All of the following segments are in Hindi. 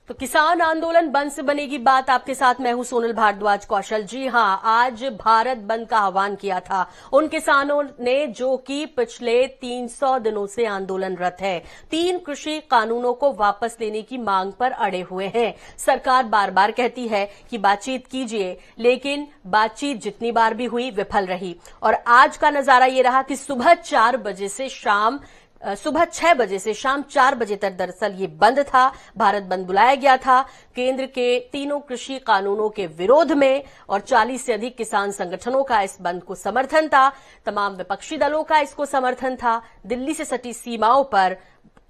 तो किसान आंदोलन बंद से बनेगी बात, आपके साथ मैं हूं सोनल भारद्वाज कौशल। जी हां, आज भारत बंद का आह्वान किया था उन किसानों ने जो कि पिछले 300 दिनों से आंदोलनरत है। 3 कृषि कानूनों को वापस लेने की मांग पर अड़े हुए हैं। सरकार बार बार कहती है कि बातचीत कीजिए, लेकिन बातचीत जितनी बार भी हुई विफल रही। और आज का नजारा ये रहा कि सुबह 6 बजे से शाम 4 बजे तक दरअसल ये बंद था। भारत बंद बुलाया गया था केंद्र के तीनों कृषि कानूनों के विरोध में, और 40 से अधिक किसान संगठनों का इस बंद को समर्थन था। तमाम विपक्षी दलों का इसको समर्थन था। दिल्ली से सटी सीमाओं पर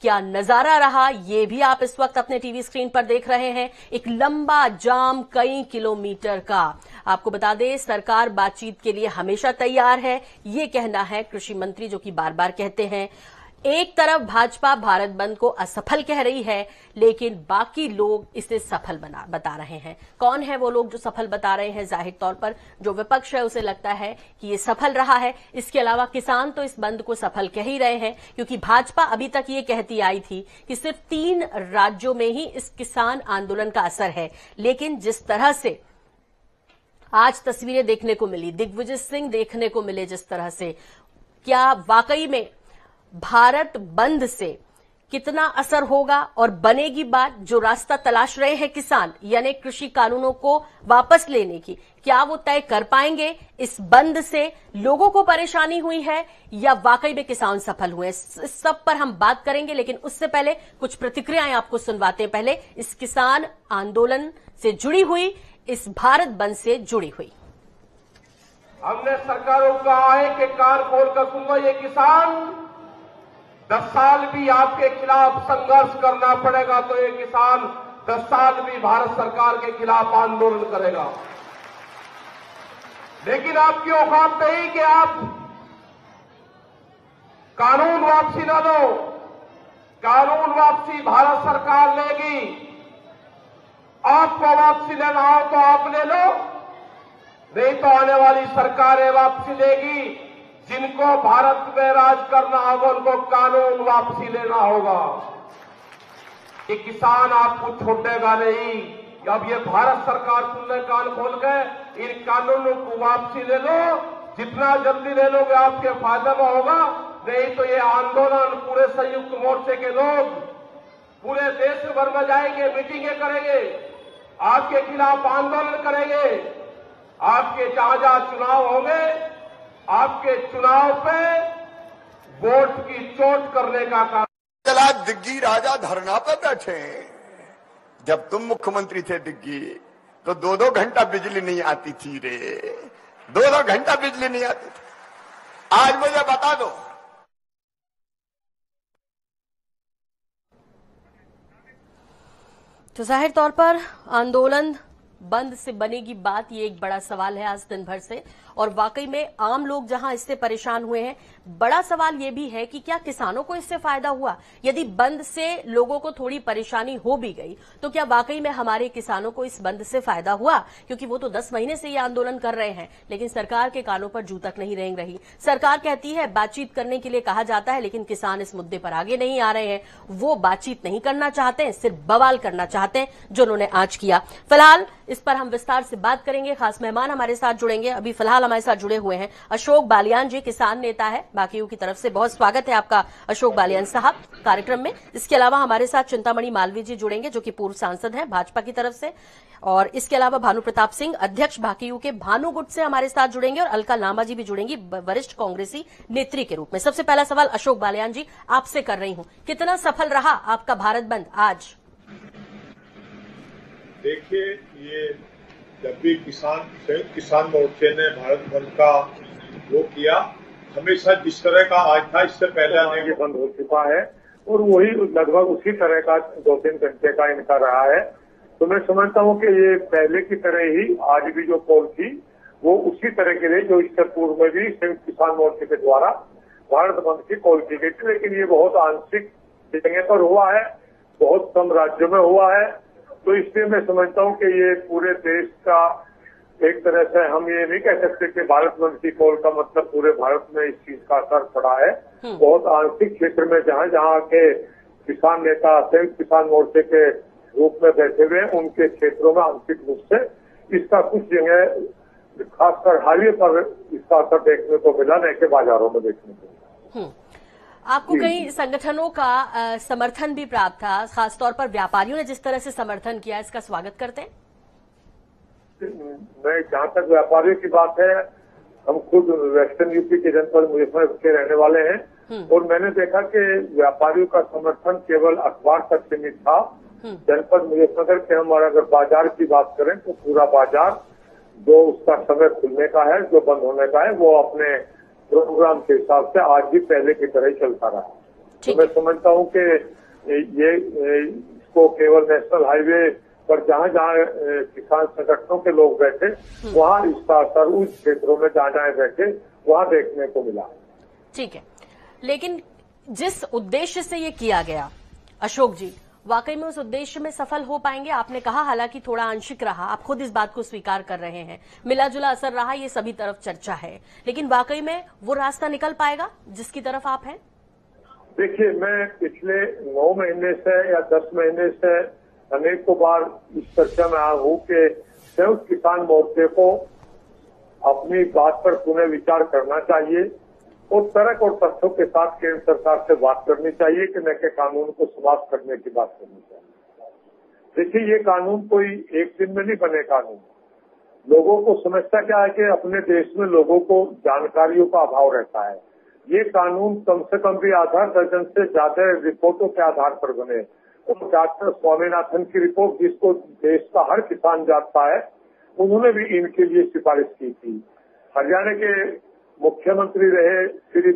क्या नजारा रहा, ये भी आप इस वक्त अपने टीवी स्क्रीन पर देख रहे हैं। एक लंबा जाम कई किलोमीटर का। आपको बता दें, सरकार बातचीत के लिए हमेशा तैयार है, ये कहना है कृषि मंत्री, जो कि बार बार कहते हैं। एक तरफ भाजपा भारत बंद को असफल कह रही है, लेकिन बाकी लोग इसे सफल बता रहे हैं। कौन है वो लोग जो सफल बता रहे हैं? जाहिर तौर पर जो विपक्ष है उसे लगता है कि ये सफल रहा है। इसके अलावा किसान तो इस बंद को सफल कह ही रहे हैं, क्योंकि भाजपा अभी तक ये कहती आई थी कि सिर्फ 3 राज्यों में ही इस किसान आंदोलन का असर है। लेकिन जिस तरह से आज तस्वीरें देखने को मिली, दिग्विजय सिंह देखने को मिले जिस तरह से, क्या वाकई में भारत बंद से कितना असर होगा? और बनेगी बात, जो रास्ता तलाश रहे हैं किसान, यानी कृषि कानूनों को वापस लेने की, क्या वो तय कर पाएंगे? इस बंद से लोगों को परेशानी हुई है या वाकई में किसान सफल हुए? इस सब पर हम बात करेंगे, लेकिन उससे पहले कुछ प्रतिक्रियाएं आपको सुनवाते हैं। पहले इस किसान आंदोलन से जुड़ी हुई, इस भारत बंद से जुड़ी हुई। हमने सरकारों को कहा है कि कान खोलकर सुन लो, ये किसान 10 साल भी आपके खिलाफ संघर्ष करना पड़ेगा, तो ये किसान 10 साल भी भारत सरकार के खिलाफ आंदोलन करेगा। लेकिन आपकी औकात नहीं कि आप कानून वापसी न लो। कानून वापसी भारत सरकार लेगी। आपको वापसी लेना हो तो आप ले लो, नहीं तो आने वाली सरकारें वापसी लेगी। जिनको भारत में राज करना होगा उनको कानून वापसी लेना होगा। ये किसान आपको छोड़ेगा नहीं। अब ये भारत सरकार सुनने कान खोल के इन कानूनों को वापसी ले लो। जितना जल्दी ले लोगे आपके फायदे में होगा, नहीं तो ये आंदोलन पूरे संयुक्त मोर्चे के लोग पूरे देश भर में जाएंगे, मीटिंगें करेंगे, आपके खिलाफ आंदोलन करेंगे। आपके जहां जहां चुनाव होंगे, आपके चुनाव पे वोट की चोट करने का काम चला। दिग्गी राजा धरना पे बैठे। जब तुम मुख्यमंत्री थे दिग्गी, तो 2-2 घंटा बिजली नहीं आती थी रे। 2-2 घंटा बिजली नहीं आती थी। आज मुझे बता दो। तो जाहिर तौर पर आंदोलन बंद से बनेगी बात, ये एक बड़ा सवाल है आज दिन भर से। और वाकई में आम लोग जहां इससे परेशान हुए हैं, बड़ा सवाल ये भी है कि क्या किसानों को इससे फायदा हुआ? यदि बंद से लोगों को थोड़ी परेशानी हो भी गई, तो क्या वाकई में हमारे किसानों को इस बंद से फायदा हुआ? क्योंकि वो तो 10 महीने से ये आंदोलन कर रहे हैं, लेकिन सरकार के कानों पर जू तक नहीं रेंग रही। सरकार कहती है बातचीत करने के लिए कहा जाता है, लेकिन किसान इस मुद्दे पर आगे नहीं आ रहे हैं। वो बातचीत नहीं करना चाहते हैं, सिर्फ बवाल करना चाहते हैं, जो उन्होंने आज किया। फिलहाल इस पर हम विस्तार से बात करेंगे। खास मेहमान हमारे साथ जुड़ेंगे। अभी फिलहाल हमारे साथ जुड़े हुए हैं अशोक बालियान जी, किसान नेता है बाकीयों की तरफ से। बहुत स्वागत है आपका अशोक बालियान साहब कार्यक्रम में। इसके अलावा हमारे साथ चिंतामणि मालवीय जी जुड़ेंगे, जो कि पूर्व सांसद हैं भाजपा की तरफ से। और इसके अलावा भानु प्रताप सिंह, अध्यक्ष भाकियू के भानुगुट से हमारे साथ जुड़ेंगे। और अलका लांबा जी भी जुड़ेंगी, वरिष्ठ कांग्रेसी नेत्री के रूप में। सबसे पहला सवाल अशोक बालियान जी आपसे कर रही हूं, कितना सफल रहा आपका भारत बंद आज? देखिए, ये जब भी किसान मोर्चे ने भारत बंद का वो किया, हमेशा जिस तरह का आज था, इससे पहले ये बंद हो चुका है और वही लगभग उसी तरह का 2-3 घंटे का इनका रहा है। तो मैं समझता हूँ कि ये पहले की तरह ही आज भी जो कॉल थी वो उसी तरह के लिए जो इससे पूर्व में भी संयुक्त किसान मोर्चे के द्वारा भारत बंद की कॉल की गई थी। लेकिन ये बहुत आंशिक जगह पर हुआ है, बहुत कम राज्यों में हुआ है। तो इसलिए मैं समझता हूँ कि ये पूरे देश का एक तरह से हम ये नहीं कह सकते कि भारत बंद की कॉल का मतलब पूरे भारत में इस चीज का असर पड़ा है। बहुत आंशिक क्षेत्र में जहाँ जहाँ के किसान नेता संयुक्त किसान मोर्चे के ग्रुप में बैठे हुए हैं, उनके क्षेत्रों में आंशिक रूप से इसका कुछ जगह खासकर हाईवे पर इसका असर देखने को मिला, नहीं के बाजारों में देखने को मिला। आपको कई संगठनों का समर्थन भी प्राप्त था, खासतौर पर व्यापारियों ने जिस तरह से समर्थन किया, इसका स्वागत करते हैं? मैं जहाँ तक व्यापारियों की बात है, हम खुद वेस्टर्न यूपी के जनपद मुजफ्फरनगर के रहने वाले हैं और मैंने देखा कि व्यापारियों का समर्थन केवल अखबार तक सीमित था। जनपद मुजफ्फरनगर के हम अगर बाजार की बात करें तो पूरा बाजार जो उसका समय खुलने का है, जो बंद होने का है, वो अपने प्रोग्राम के हिसाब से आज भी पहले की तरह ही चलता रहा। तो मैं समझता हूँ कि ये इसको केवल नेशनल हाईवे पर जहाँ जहाँ किसान संगठनों के लोग बैठे वहाँ इसका असर उस क्षेत्रों में जहाँ जहाँ बैठे वहाँ देखने को मिला। ठीक है, लेकिन जिस उद्देश्य से ये किया गया अशोक जी, वाकई में उस उद्देश्य में सफल हो पाएंगे? आपने कहा हालांकि थोड़ा आंशिक रहा, आप खुद इस बात को स्वीकार कर रहे हैं, मिला जुला असर रहा, ये सभी तरफ चर्चा है, लेकिन वाकई में वो रास्ता निकल पाएगा जिसकी तरफ आप हैं? देखिए, मैं पिछले 9 महीने से या 10 महीने से अनेकों बार इस चर्चा में आया हूँ कि संयुक्त किसान मोर्चे को अपनी बात पर पुनः विचार करना चाहिए और तर्क और तथ्यों के साथ केंद्र सरकार से बात करनी चाहिए कि न के कानून को समाप्त करने की बात करनी चाहिए। देखिए, ये कानून कोई एक दिन में नहीं बने कानून। लोगों को समस्या क्या है कि अपने देश में लोगों को जानकारियों का अभाव रहता है। ये कानून कम से कम भी आधा दर्जन से ज्यादा रिपोर्टों के आधार पर बने। तो डॉक्टर स्वामीनाथन की रिपोर्ट, जिसको देश का हर किसान जानता है, उन्होंने भी इनके लिए सिफारिश की थी। हरियाणा के मुख्यमंत्री रहे श्री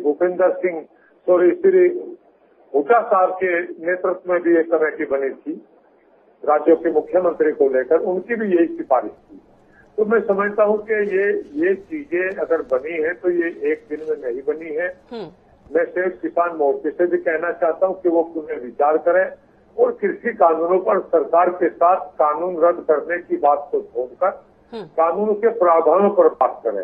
हुड्डा साहब के नेतृत्व में भी एक कमेटी बनी थी राज्यों के मुख्यमंत्री को लेकर, उनकी भी यही सिफारिश थी। तो मैं समझता हूँ कि ये चीजें अगर बनी है तो ये एक दिन में नहीं बनी है। मैं संयुक्त किसान मोर्चे से भी कहना चाहता हूँ कि वो पुनः विचार करें और कृषि कानूनों पर सरकार के साथ कानून रद्द करने की बात को छोड़कर कानूनों के प्रावधानों पर बात करें।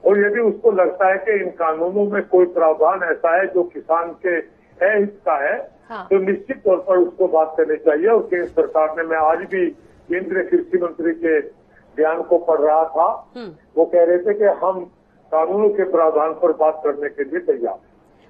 और यदि उसको लगता है कि इन कानूनों में कोई प्रावधान ऐसा है जो किसान के अहित का है, तो निश्चित तौर पर उसको बात करनी चाहिए। और केंद्र सरकार ने, मैं आज भी केंद्रीय कृषि मंत्री के बयान को पढ़ रहा था, वो कह रहे थे कि हम कानूनों के प्रावधान पर बात करने के लिए तैयार।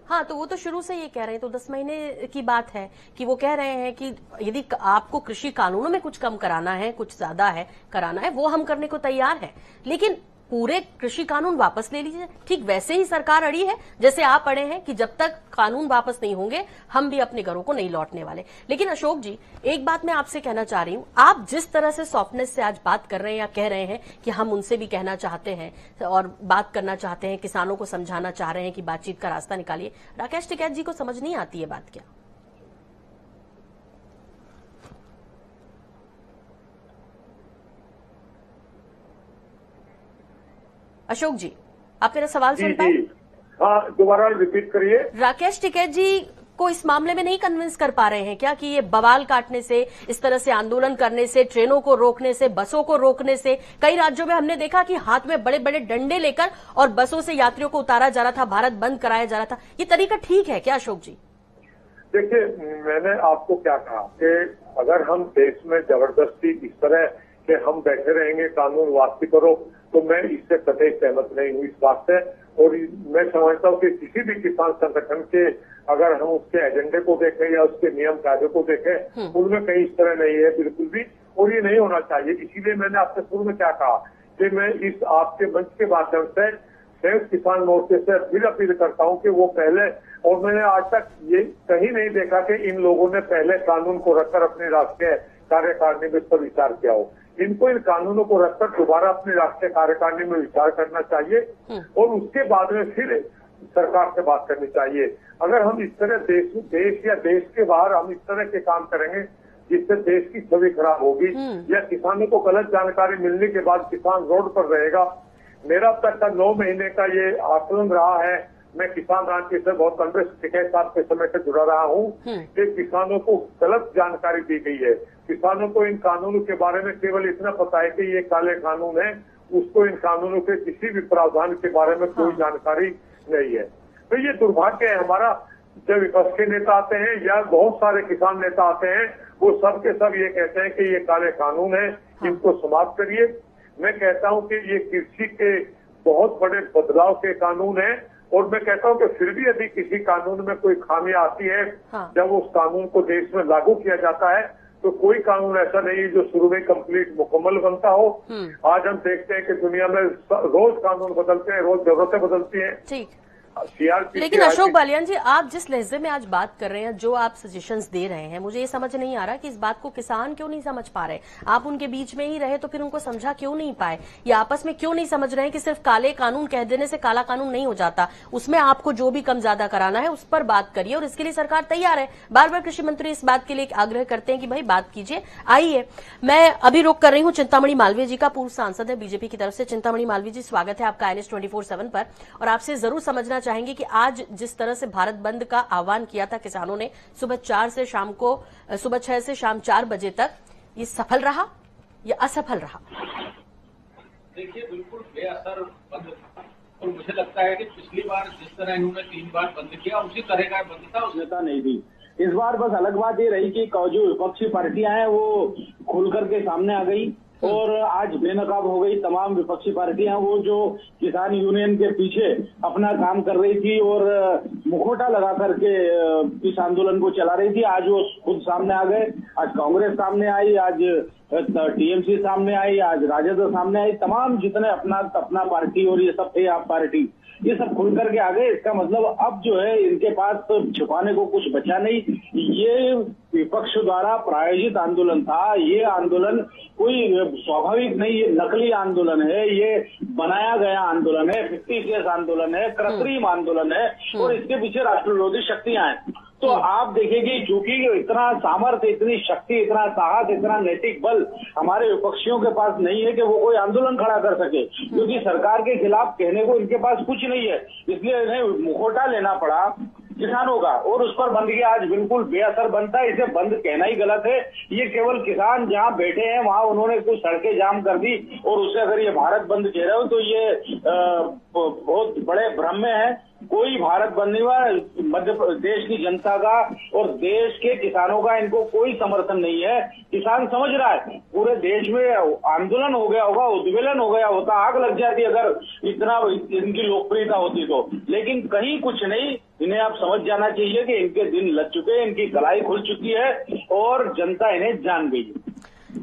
हाँ, तो वो तो शुरू से ये कह रहे हैं, तो 10 महीने की बात है कि वो कह रहे हैं कि यदि आपको कृषि कानूनों में कुछ कम कराना है, कुछ ज्यादा है कराना है, वो हम करने को तैयार है, लेकिन पूरे कृषि कानून वापस ले लीजिए। ठीक वैसे ही सरकार अड़ी है जैसे आप अड़े हैं कि जब तक कानून वापस नहीं होंगे हम भी अपने घरों को नहीं लौटने वाले। लेकिन अशोक जी, एक बात मैं आपसे कहना चाह रही हूं, आप जिस तरह से सॉफ्टनेस से आज बात कर रहे हैं या कह रहे हैं कि हम उनसे भी कहना चाहते हैं और बात करना चाहते हैं, किसानों को समझाना चाह रहे हैं कि बातचीत का रास्ता निकालिए, राकेश टिकैत जी को समझ नहीं आती है बात क्या? अशोक जी, आप मेरा सवाल सुन पाए? हाँ, दोबारा रिपीट करिए। राकेश टिकैत जी को इस मामले में नहीं कन्विंस कर पा रहे हैं क्या कि ये बवाल काटने से, इस तरह से आंदोलन करने से, ट्रेनों को रोकने से, बसों को रोकने से, कई राज्यों में हमने देखा कि हाथ में बड़े बड़े डंडे लेकर और बसों से यात्रियों को उतारा जा रहा था, भारत बंद कराया जा रहा था, ये तरीका ठीक है क्या अशोक जी? देखिए, मैंने आपको क्या कहा कि अगर हम देश में जबरदस्ती इस तरह कि हम बैठे रहेंगे कानून वापसी करो, तो मैं इससे कतई सहमत नहीं हूँ इस बात से। और मैं समझता हूँ कि किसी भी किसान संगठन के अगर हम उसके एजेंडे को देखें या उसके नियम कायदे को देखें, उनमें कहीं इस तरह नहीं है बिल्कुल भी, और ये नहीं होना चाहिए। इसीलिए मैंने आपसे शुरू में क्या कहा कि मैं इस आपके मंच के माध्यम से संयुक्त किसान मोर्चे से फिर अपील करता हूँ कि वो पहले, और मैंने आज तक ये कहीं नहीं देखा कि इन लोगों ने पहले कानून को रखकर अपनी राष्ट्रीय कार्यकारिणी में इस पर विचार किया हो। इनको इन कानूनों को रखकर दोबारा अपनी राष्ट्रीय कार्यकारिणी में विचार करना चाहिए और उसके बाद में फिर सरकार से बात करनी चाहिए। अगर हम इस तरह देश या देश के बाहर हम इस तरह के काम करेंगे जिससे देश की छवि खराब होगी या किसानों को गलत जानकारी मिलने के बाद किसान रोड पर रहेगा। मेरा अब तक का 9 महीने का ये आकलन रहा है। मैं किसान राज्य से बहुत कांग्रेस टिकैत साहब के समय से जुड़ा रहा हूँ कि किसानों को गलत जानकारी दी गई है। किसानों को इन कानूनों के बारे में केवल इतना पता है कि ये काले कानून है, उसको इन कानूनों के किसी भी प्रावधान के बारे में कोई जानकारी नहीं है। तो ये दुर्भाग्य है हमारा। जब विपक्ष के नेता आते हैं या बहुत सारे किसान नेता आते हैं वो सब के सब ये कहते हैं कि ये काले कानून है, इनको समाप्त करिए। मैं कहता हूं कि ये कृषि के बहुत बड़े बदलाव के कानून है, और मैं कहता हूं कि फिर भी यदि किसी कानून में कोई खामियां आती है, जब उस कानून को देश में लागू किया जाता है तो कोई कानून ऐसा नहीं है जो शुरू में कंप्लीट मुकम्मल बनता हो। आज हम देखते हैं कि दुनिया में रोज कानून बदलते हैं, रोज जरूरतें बदलती हैं। ठीक। सीआरपी लेकिन अशोक बालियान जी, आप जिस लहजे में आज बात कर रहे हैं, जो आप सजेशंस दे रहे हैं, मुझे ये समझ नहीं आ रहा कि इस बात को किसान क्यों नहीं समझ पा रहे। आप उनके बीच में ही रहे तो फिर उनको समझा क्यों नहीं पाए, या आपस में क्यों नहीं समझ रहे हैं कि सिर्फ काले कानून कह देने से काला कानून नहीं हो जाता, उसमें आपको जो भी कम ज्यादा कराना है उस पर बात करिए, और इसके लिए सरकार तैयार है। बार बार कृषि मंत्री इस बात के लिए आग्रह करते हैं कि भाई बात कीजिए, आइए। मैं अभी रुक कर रही हूं चिंतामणि मालवीय जी का, पूर्व सांसद है बीजेपी की तरफ से। चिंतामणि मालवीय जी, स्वागत है आपका NH 24/7 पर। और आपसे जरूर समझना चाहेंगे कि आज जिस तरह से भारत बंद का आह्वान किया था किसानों ने, सुबह 6 से शाम 4 बजे तक, ये सफल रहा या असफल रहा? देखिए, बिल्कुल बेअसर बंद था, और मुझे लगता है कि पिछली बार जिस तरह इन्होंने 3 बार बंद किया उसी तरह का बंद था, उसने नहीं थी। इस बार बस अलग बात ये रही कि जो विपक्षी पार्टियां हैं वो खुल करके सामने आ गई, और आज बेनकाब हो गई तमाम विपक्षी पार्टियां। वो जो किसान यूनियन के पीछे अपना काम कर रही थी और मुखौटा लगा करके इस आंदोलन को चला रही थी, आज वो खुद सामने आ गए। आज कांग्रेस सामने आई, आज टीएमसी सामने आई, आज राजद सामने आई। तमाम जितने अपना पार्टी और ये सब थे आप पार्टी, ये सब खुल करके आ गए। इसका मतलब अब जो है इनके पास तो छुपाने को कुछ बचा नहीं। ये विपक्ष द्वारा प्रायोजित आंदोलन था। ये आंदोलन कोई स्वाभाविक नहीं, ये नकली आंदोलन है, ये बनाया गया आंदोलन है, फिक्टिशियस आंदोलन है, कृत्रिम आंदोलन है, और इसके पीछे राष्ट्र विरोधी शक्तियां हैं। तो आप देखेंगे क्योंकि इतना सामर्थ्य, इतनी शक्ति, इतना साहस, इतना नैतिक बल हमारे विपक्षियों के पास नहीं है कि वो कोई आंदोलन खड़ा कर सके, क्योंकि सरकार के खिलाफ कहने को इनके पास कुछ नहीं है। इसलिए इन्हें मुखौटा लेना पड़ा किसानों का, और उस पर बंद किया। आज बिल्कुल बेअसर बनता है, इसे बंद कहना ही गलत है। ये केवल किसान जहां बैठे हैं वहां उन्होंने कुछ सड़कें जाम कर दी, और उससे अगर ये भारत बंद कह रहे हो तो ये बहुत बड़े भ्रम में है। कोई भारत बंद नहीं हुआ। मध्य प्रदेश की जनता का और देश के किसानों का इनको कोई समर्थन नहीं है। किसान समझ रहा है पूरे देश में आंदोलन हो गया होगा, उद्वेलन हो गया होता, आग लग जाती अगर इतना इनकी लोकप्रियता होती तो, लेकिन कहीं कुछ नहीं। इन्हें आप समझ जाना चाहिए कि इनके दिन लग चुके हैं, इनकी कलाई खुल चुकी है और जनता इन्हें जान गई।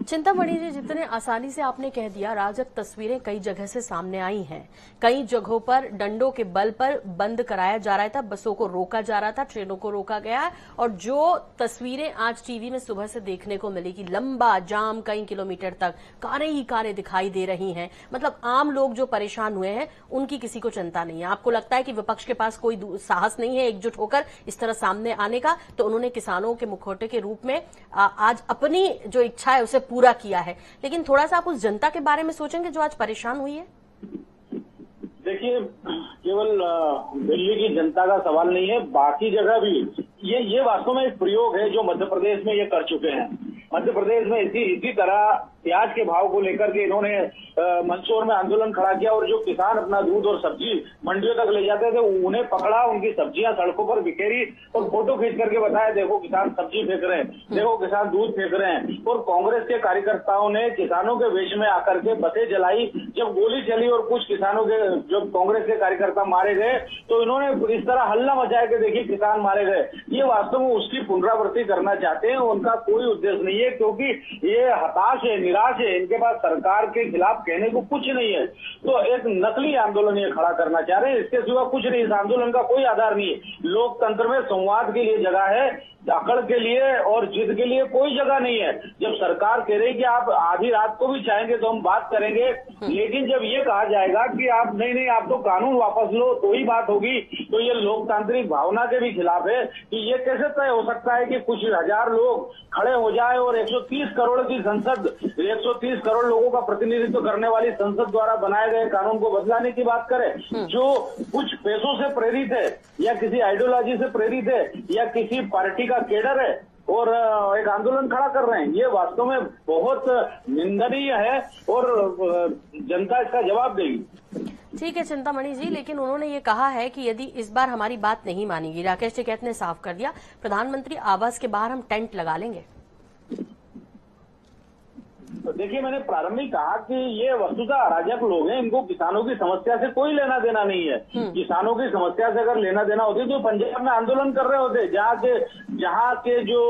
चिंतामणि जी, जितने आसानी से आपने कह दिया, राजग तस्वीरें कई जगह से सामने आई हैं। कई जगहों पर डंडों के बल पर बंद कराया जा रहा था, बसों को रोका जा रहा था, ट्रेनों को रोका गया है। और जो तस्वीरें आज टीवी में सुबह से देखने को मिली कि लंबा जाम कई किलोमीटर तक, कारें ही कारें दिखाई दे रही हैं, मतलब आम लोग जो परेशान हुए हैं उनकी किसी को चिंता नहीं है। आपको लगता है कि विपक्ष के पास कोई साहस नहीं है एकजुट होकर इस तरह सामने आने का, तो उन्होंने किसानों के मुखौटे के रूप में आज अपनी जो इच्छा है उसे पूरा किया है। लेकिन थोड़ा सा आप उस जनता के बारे में सोचेंगे जो आज परेशान हुई है? देखिए, केवल दिल्ली की जनता का सवाल नहीं है, बाकी जगह भी ये वास्तव में एक प्रयोग है जो मध्य प्रदेश में ये कर चुके हैं। मध्य प्रदेश में इसी तरह प्याज के भाव को लेकर के इन्होंने मंदसौर में आंदोलन खड़ा किया, और जो किसान अपना दूध और सब्जी मंडियों तक ले जाते थे उन्हें पकड़ा, उनकी सब्जियां सड़कों पर बिखेरी और फोटो खींच करके बताया देखो किसान सब्जी फेंक रहे हैं, देखो किसान दूध फेंक रहे हैं। और कांग्रेस के कार्यकर्ताओं ने किसानों के वेश में आकर के बसें जलाई। जब गोली चली और कुछ किसानों के जो कांग्रेस के कार्यकर्ता मारे गए तो इन्होंने इस तरह हल्ला मचाया कि देखिए किसान मारे गए। ये वास्तव में उसकी पुनरावृत्ति करना चाहते हैं, उनका कोई उद्देश्य नहीं है, क्योंकि ये हताश है, निराश है, इनके पास सरकार के खिलाफ कहने को कुछ नहीं है। तो एक नकली आंदोलन ये खड़ा करना चाह रहे हैं, इसके सिवा कुछ नहीं। इस आंदोलन का कोई आधार नहीं है। लोकतंत्र में संवाद के लिए जगह है, अकड़ के लिए और जिद के लिए कोई जगह नहीं है। जब सरकार कह रही कि आप आधी रात को भी चाहेंगे तो हम बात करेंगे, लेकिन जब ये कहा जाएगा कि आप नहीं आप तो कानून वापस लो तो ही बात होगी, तो ये लोकतांत्रिक भावना के भी खिलाफ है। कि ये कैसे तय हो सकता है कि कुछ हजार लोग खड़े हो जाए और 130 करोड़ की संसद, 130 करोड़ लोगों का प्रतिनिधित्व करने वाली संसद द्वारा बनाए गए कानून को बदलाने की बात करें, जो कुछ पैसों से प्रेरित है या किसी आइडियोलॉजी से प्रेरित है या किसी पार्टी का केडर है और एक आंदोलन खड़ा कर रहे हैं। ये वास्तव में बहुत निंदनीय है और जनता इसका जवाब देगी। ठीक है चिंतामणि जी, लेकिन उन्होंने ये कहा है कि यदि इस बार हमारी बात नहीं मानेगी, राकेश टिकैत ने साफ कर दिया, प्रधानमंत्री आवास के बाहर हम टेंट लगा लेंगे। तो देखिए, मैंने प्रारंभिक कहा कि ये वस्तुतः अराजक लोग हैं, इनको किसानों की समस्या से कोई लेना देना नहीं है। किसानों की समस्या से अगर लेना देना होती तो पंजाब में आंदोलन कर रहे होते, जहाँ के जो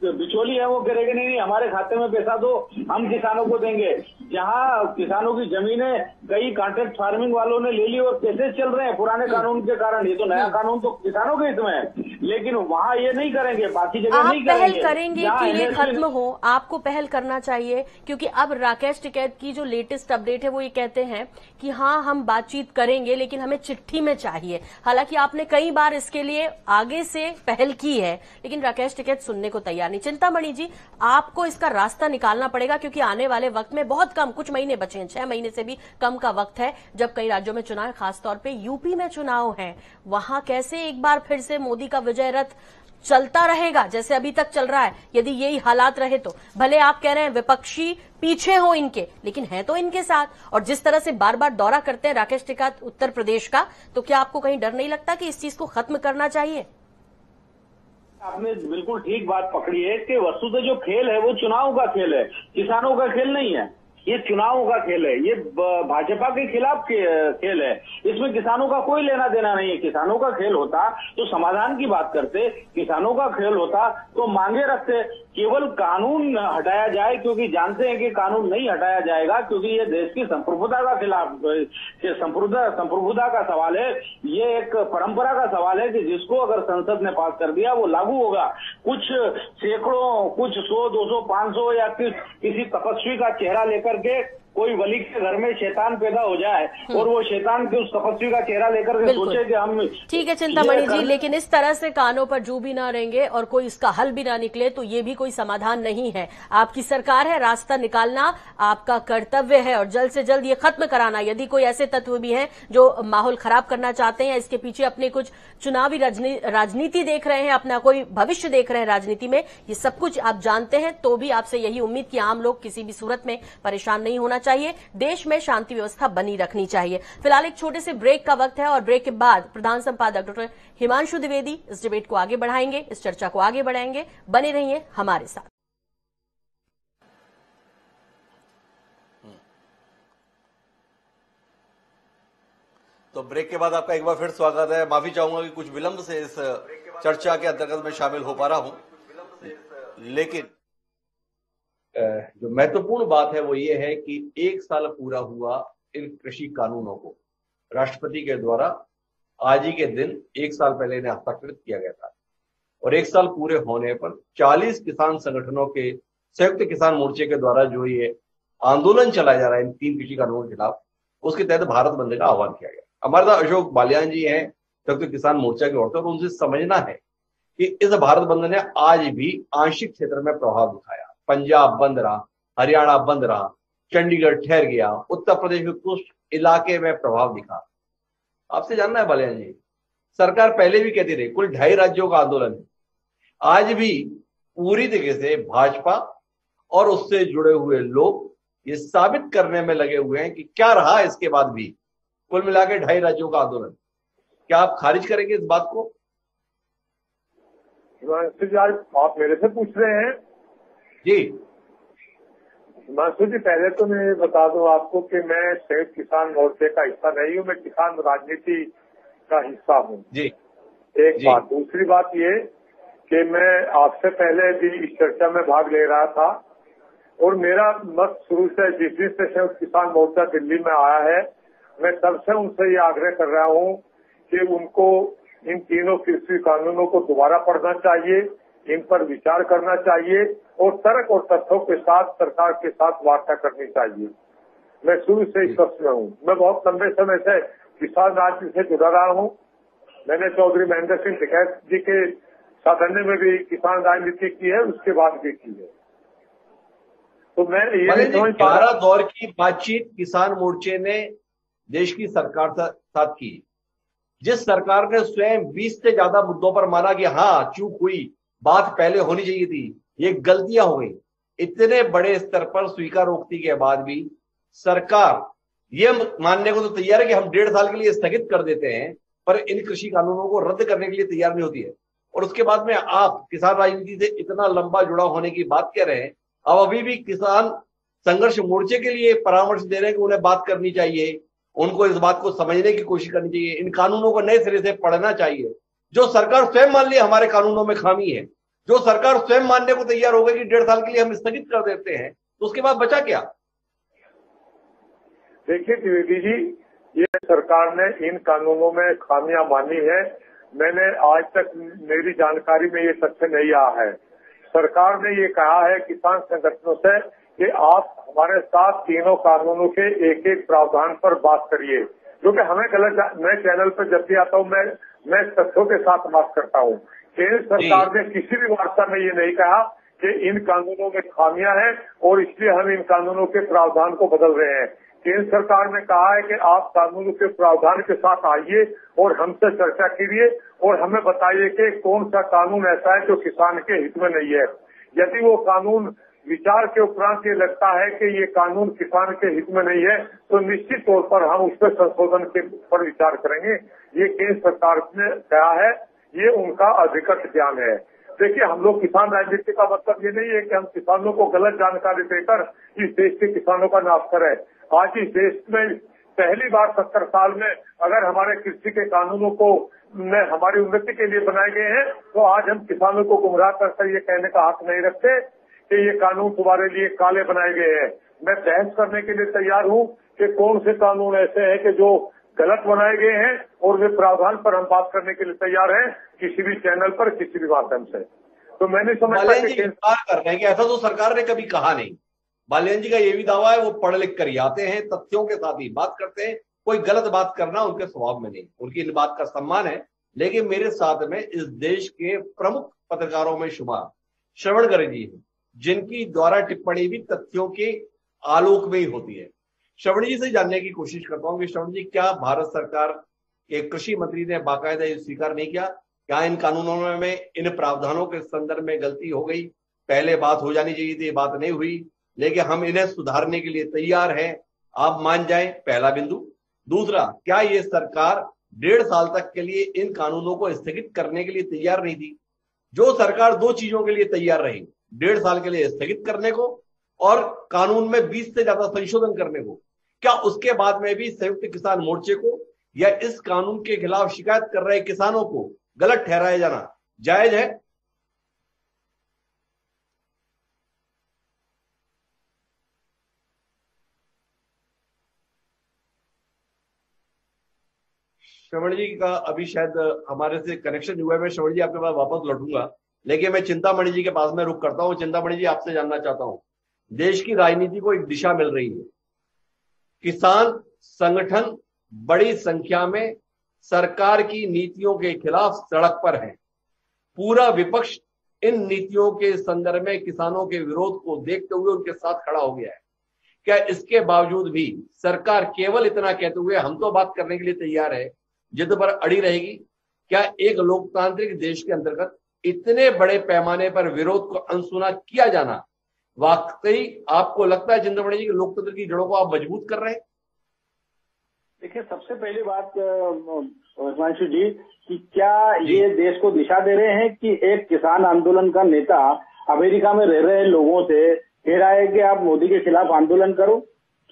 बिचौली है वो कहेंगे नहीं हमारे खाते में पैसा दो, हम किसानों को देंगे। जहाँ किसानों की जमीनें कई कॉन्ट्रैक्ट फार्मिंग वालों ने ले ली और केसेस चल रहे हैं पुराने कानून के कारण। ये तो नया कानून तो किसानों के हित में है, लेकिन वहाँ ये नहीं करेंगे, बाकी जगह नहीं करेंगे। आप पहल करेंगे कि ये खत्म हो, आपको पहल करना चाहिए, क्योंकि अब राकेश टिकैत की जो लेटेस्ट अपडेट है वो ये कहते हैं कि हाँ हम बातचीत करेंगे लेकिन हमें चिट्ठी में चाहिए। हालांकि आपने कई बार इसके लिए आगे से पहल की है लेकिन राकेश टिकैत सुनने को तैयार नहीं। चिंतामणि जी, आपको इसका रास्ता निकालना पड़ेगा, क्योंकि आने वाले वक्त में बहुत कम, कुछ महीने बचे हैं, 6 महीने से भी कम का वक्त है जब कई राज्यों में चुनाव, खासतौर पे यूपी में चुनाव है। वहां कैसे एक बार फिर से मोदी का विजय रथ चलता रहेगा जैसे अभी तक चल रहा है? यदि यही हालात रहे तो भले आप कह रहे हैं विपक्षी पीछे हो इनके, लेकिन है तो इनके साथ। और जिस तरह से बार बार दौरा करते हैं राकेश टिकैत उत्तर प्रदेश का, तो क्या आपको कहीं डर नहीं लगता कि इस चीज को खत्म करना चाहिए? आपने बिल्कुल ठीक बात पकड़ी है कि वस्तुतः जो खेल है वो चुनाव का खेल है, किसानों का खेल नहीं है। ये चुनाव का खेल है, ये भाजपा के खिलाफ खेल है, इसमें किसानों का कोई लेना देना नहीं है। किसानों का खेल होता तो समाधान की बात करते, किसानों का खेल होता तो मांगे रखते। केवल कानून हटाया जाए, क्योंकि जानते हैं कि कानून नहीं हटाया जाएगा, क्योंकि ये देश की संप्रभुता का खिलाफ, संप्रभुता का सवाल है। ये एक परंपरा का सवाल है कि जिसको अगर संसद ने पास कर दिया वो लागू होगा। कुछ सैकड़ों, कुछ 100, 200, 500 या किसी तपस्वी का चेहरा लेकर के कोई वली के घर में शैतान पैदा हो जाए और वो शैतान के उस तपस्वी का चेहरा लेकर के सोचे कि हम ठीक है चिंतामणि जी, लेकिन इस तरह से कानों पर जू भी ना रहेंगे और कोई इसका हल भी ना निकले तो ये भी कोई समाधान नहीं है। आपकी सरकार है, रास्ता निकालना आपका कर्तव्य है और जल्द से जल्द ये खत्म कराना। यदि कोई ऐसे तत्व भी हैं जो माहौल खराब करना चाहते हैं, इसके पीछे अपने कुछ चुनावी राजनीति देख रहे हैं, अपना कोई भविष्य देख रहे हैं राजनीति में, ये सब कुछ आप जानते हैं, तो भी आपसे यही उम्मीद कि आम लोग किसी भी सूरत में परेशान नहीं होना चाहिए, देश में शांति व्यवस्था बनी रखनी चाहिए। फिलहाल एक छोटे से ब्रेक का वक्त है और ब्रेक के बाद प्रधान संपादक डॉक्टर हिमांशु द्विवेदी इस डिबेट को आगे बढ़ाएंगे, इस चर्चा को आगे बढ़ाएंगे। बने रहिए हमारे साथ। तो ब्रेक के बाद आपका एक बार फिर स्वागत है। माफी चाहूंगा कि कुछ विलंब से इस चर्चा के अंतर्गत मैं शामिल हो पा रहा हूं, लेकिन जो महत्वपूर्ण बात है वो ये है कि 1 साल पूरा हुआ इन कृषि कानूनों को राष्ट्रपति के द्वारा आज ही के दिन 1 साल पहले इन्हें हस्ताक्षरित किया गया था। और 1 साल पूरे होने पर 40 किसान संगठनों के संयुक्त किसान मोर्चे के द्वारा जो ये आंदोलन चलाया जा रहा है इन 3 कृषि कानूनों के खिलाफ, उसके तहत भारत बंद का आह्वान किया गया। हमारे साथ अशोक बालियान जी हैं, संयुक्त किसान मोर्चा के औरतें, और उनसे समझना है कि इस भारत बंद ने आज भी आंशिक क्षेत्र में प्रभाव दिखाया। पंजाब बंद रहा, हरियाणा बंद रहा, चंडीगढ़ ठहर गया, उत्तर प्रदेश में कुछ इलाके में प्रभाव दिखा। आपसे जानना है बालियान जी, सरकार पहले भी कहती रही कुल 2.5 राज्यों का आंदोलन है, आज भी पूरी तरीके से भाजपा और उससे जुड़े हुए लोग ये साबित करने में लगे हुए हैं कि क्या रहा इसके बाद भी कुल मिलाकर 2.5 राज्यों का आंदोलन। क्या आप खारिज करेंगे इस बात को? आज आप मेरे से पूछ रहे हैं? जी हिमांशु जी, पहले तो मैं ये बता दूं आपको कि मैं संयुक्त किसान मोर्चे का हिस्सा नहीं हूं, मैं किसान राजनीति का हिस्सा हूं। जी एक जी। बात, दूसरी बात ये कि मैं आपसे पहले भी इस चर्चा में भाग ले रहा था और मेरा मत शुरू से जिस दिन से संयुक्त किसान मोर्चा दिल्ली में आया है, मैं तब से उनसे ये आग्रह कर रहा हूं कि उनको इन तीनों कृषि कानूनों को दोबारा पढ़ना चाहिए, इन पर विचार करना चाहिए और तर्क और तथ्यों के साथ सरकार के साथ वार्ता करनी चाहिए। मैं शुरू से इस पक्ष में हूँ। मैं बहुत लंबे समय से किसान राजनीति से जुड़ा रहा हूँ। मैंने चौधरी महेंद्र सिंह टिकैत जी के साधने में भी किसान राजनीति की है, उसके बाद भी की है। तो मैं ये नहीं समझ पा रहा, 12 दौर की बातचीत किसान मोर्चे ने देश की सरकार साथ की, जिस सरकार ने स्वयं 20 से ज्यादा मुद्दों पर माना कि हाँ चूक हुई, बात पहले होनी चाहिए थी, ये गलतियां हो गई, इतने बड़े स्तर पर स्वीकारोक्ति के बाद भी सरकार ये मानने को तो तैयार है कि हम 1.5 साल के लिए स्थगित कर देते हैं, पर इन कृषि कानूनों को रद्द करने के लिए तैयार नहीं होती है। और उसके बाद में आप किसान राजनीति से इतना लंबा जुड़ा होने की बात कह रहे हैं, अब अभी भी किसान संघर्ष मोर्चे के लिए परामर्श दे रहे हैं कि उन्हें बात करनी चाहिए, उनको इस बात को समझने की कोशिश करनी चाहिए, इन कानूनों को नए सिरे से पढ़ना चाहिए। जो सरकार स्वयं मान ली हमारे कानूनों में खामी है, जो सरकार स्वयं मानने को तैयार हो गई कि 1.5 साल के लिए हम स्थगित कर देते हैं, तो उसके बाद बचा क्या? देखिए द्विवेदी जी, ये सरकार ने इन कानूनों में खामियां मानी है। मैंने आज तक मेरी जानकारी में ये तथ्य नहीं आया है। सरकार ने ये कहा है किसान संगठनों से कि आप हमारे साथ तीनों कानूनों के एक एक प्रावधान पर बात करिए, क्योंकि हमें गलत, मैं चैनल पर जब भी आता हूँ मैं तथ्यों के साथ बात करता हूँ। केंद्र सरकार ने किसी भी वार्ता में ये नहीं कहा कि इन कानूनों में खामियां हैं और इसलिए हम इन कानूनों के प्रावधान को बदल रहे हैं। केंद्र सरकार ने कहा है कि आप कानूनों के प्रावधान के साथ आइए और हमसे चर्चा कीजिए और हमें बताइए कि कौन सा कानून ऐसा है जो किसान के हित में नहीं है। यदि वो कानून विचार के उपरांत ये लगता है कि ये कानून किसान के हित में नहीं है, तो निश्चित तौर पर हम उस पर संशोधन के पर विचार करेंगे। ये केंद्र सरकार ने कहा है, ये उनका अधिकृत ज्ञान है। देखिए, हम लोग किसान राजनीति का मतलब ये नहीं है कि हम किसानों को गलत जानकारी देकर इस देश के किसानों का नाश करें। आज इस देश में पहली बार 70 साल में अगर हमारे कृषि के कानूनों को हमारी उन्नति के लिए बनाए गए हैं, तो आज हम किसानों को गुमराह करकर ये कहने का हक नहीं रखते कि ये कानून तुम्हारे लिए काले बनाए गए हैं। मैं बहस करने के लिए तैयार हूँ कि कौन से कानून ऐसे हैं कि जो गलत बनाए गए हैं और वे प्रावधान पर हम बात करने के लिए तैयार हैं, किसी भी चैनल पर, किसी भी माध्यम से। तो मैंने समझा कि कर रहे हैं कि ऐसा तो सरकार ने कभी कहा नहीं। बालियान जी का ये भी दावा है, वो पढ़ लिख कर ही आते हैं, तथ्यों के साथ ही बात करते हैं, कोई गलत बात करना उनके स्वभाव में नहीं। उनकी इन बात का सम्मान है। लेकिन मेरे साथ में इस देश के प्रमुख पत्रकारों में शुमार श्रवणकर जी हैं, जिनकी द्वारा टिप्पणी भी तथ्यों के आलोक में ही होती है। श्रवण जी से जानने की कोशिश करता हूँ कि श्रवण जी, क्या भारत सरकार के कृषि मंत्री ने बाकायदा ये स्वीकार नहीं किया, क्या इन कानूनों में इन प्रावधानों के संदर्भ में गलती हो गई, पहले बात हो जानी चाहिए थी, ये बात नहीं हुई, लेकिन हम इन्हें सुधारने के लिए तैयार हैं, आप मान जाएं? पहला बिंदु। दूसरा, क्या ये सरकार 1.5 साल तक के लिए इन कानूनों को स्थगित करने के लिए तैयार नहीं थी? जो सरकार 2 चीजों के लिए तैयार रही, 1.5 साल के लिए स्थगित करने को और कानून में 20 से ज्यादा संशोधन करने को, क्या उसके बाद में भी संयुक्त किसान मोर्चे को या इस कानून के खिलाफ शिकायत कर रहे किसानों को गलत ठहराया जाना जायज है? श्रवण जी का अभी शायद हमारे से कनेक्शन हुआ है। मैं श्रवण जी आपके पास वापस लौटूंगा, लेकिन मैं चिंतामणि जी के पास में रुक करता हूं। चिंतामणि जी, आपसे जानना चाहता हूं, देश की राजनीति को एक दिशा मिल रही है, किसान संगठन बड़ी संख्या में सरकार की नीतियों के खिलाफ सड़क पर है, पूरा विपक्ष इन नीतियों के संदर्भ में किसानों के विरोध को देखते हुए उनके साथ खड़ा हो गया है। क्या इसके बावजूद भी सरकार केवल इतना कहते हुए हम तो बात करने के लिए तैयार है, जिद पर अड़ी रहेगी? क्या एक लोकतांत्रिक देश के अंतर्गत इतने बड़े पैमाने पर विरोध को अनसुना किया जाना वाकई आपको लगता है चिंतामणि जी कि लोकतंत्र की जड़ों को आप मजबूत कर रहे हैं? देखिए, सबसे पहली बात हिमांशु जी कि क्या ये देश को दिशा दे रहे हैं कि एक किसान आंदोलन का नेता अमेरिका में रह रहे लोगों से कह रहा है कि आप मोदी के खिलाफ आंदोलन करो?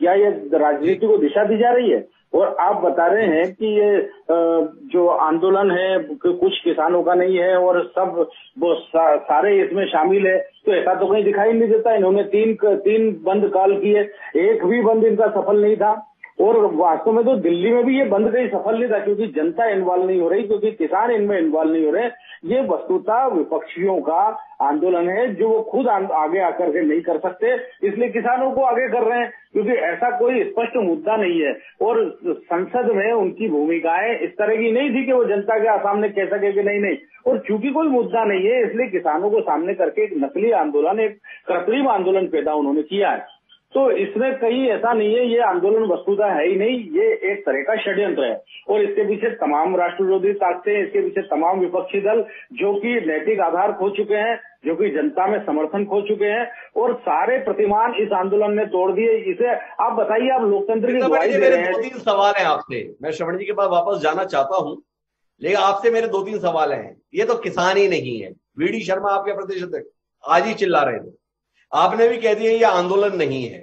क्या ये राजनीति को दिशा दी जा रही है? और आप बता रहे हैं कि ये जो आंदोलन है कुछ किसानों का नहीं है और सब वो सारे इसमें शामिल है, तो ऐसा तो कहीं दिखाई नहीं देता। इन्होंने तीन बंद कॉल किए, एक भी बंद इनका सफल नहीं था। और वास्तव में तो दिल्ली में भी ये बंद कहीं सफल नहीं था, क्योंकि जनता इन्वॉल्व नहीं हो रही, क्योंकि किसान इनमें इन्वॉल्व नहीं हो रहे। ये वस्तुतः विपक्षियों का आंदोलन है जो वो खुद आगे आकर के नहीं कर सकते, इसलिए किसानों को आगे कर रहे हैं, क्योंकि ऐसा कोई स्पष्ट मुद्दा नहीं है। और संसद में उनकी भूमिकाएं इस तरह की नहीं थी कि वो जनता के सामने कह सके कि नहीं। और चूंकि कोई मुद्दा नहीं है, इसलिए किसानों को सामने करके एक नकली आंदोलन, एक कृत्रिम आंदोलन पैदा उन्होंने किया है। तो इसमें कहीं ऐसा नहीं है, ये आंदोलन वस्तुतः है ही नहीं, ये एक तरह का षड्यंत्र है। और इसके पीछे तमाम राष्ट्र विरोधी ताकतें, इसके पीछे तमाम विपक्षी दल जो कि नैतिक आधार खो चुके हैं, जो कि जनता में समर्थन खो चुके हैं, और सारे प्रतिमान इस आंदोलन ने तोड़ दिए। इसे आप बताइए, आप लोकतंत्र की गवाही दे रहे हैं। 2-3 सवाल है आपसे, मैं श्रवण जी के पास वापस जाना चाहता हूँ, लेकिन आपसे मेरे 2-3 सवाल हैं। ये तो किसान ही नहीं है, वी.डी. शर्मा आपके प्रदेश अध्यक्ष आज ही चिल्ला रहे थे, आपने भी कह दिया ये आंदोलन नहीं है।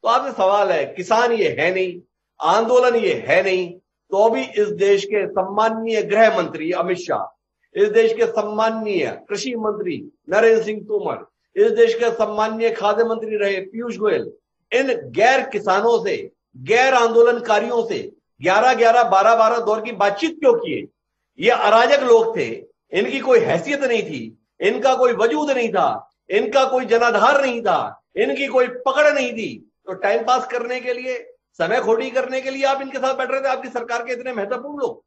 तो आपसे सवाल है, किसान ये है नहीं, आंदोलन ये है नहीं, तो भी इस देश के सम्माननीय गृह मंत्री अमित शाह, इस देश के सम्माननीय कृषि मंत्री नरेंद्र सिंह तोमर, इस देश के सम्माननीय खाद्य मंत्री रहे पीयूष गोयल, इन गैर किसानों से, गैर आंदोलनकारियों से 11-11, 12-12 दौर की बातचीत क्यों किए? ये अराजक लोग थे, इनकी कोई हैसियत नहीं थी, इनका कोई वजूद नहीं था, इनका कोई जनाधार नहीं था, इनकी कोई पकड़ नहीं थी। तो टाइम पास करने के लिए, समय खोटी करने के लिए आप इनके साथ बैठ रहे थे, आपकी सरकार के इतने महत्वपूर्ण लोग।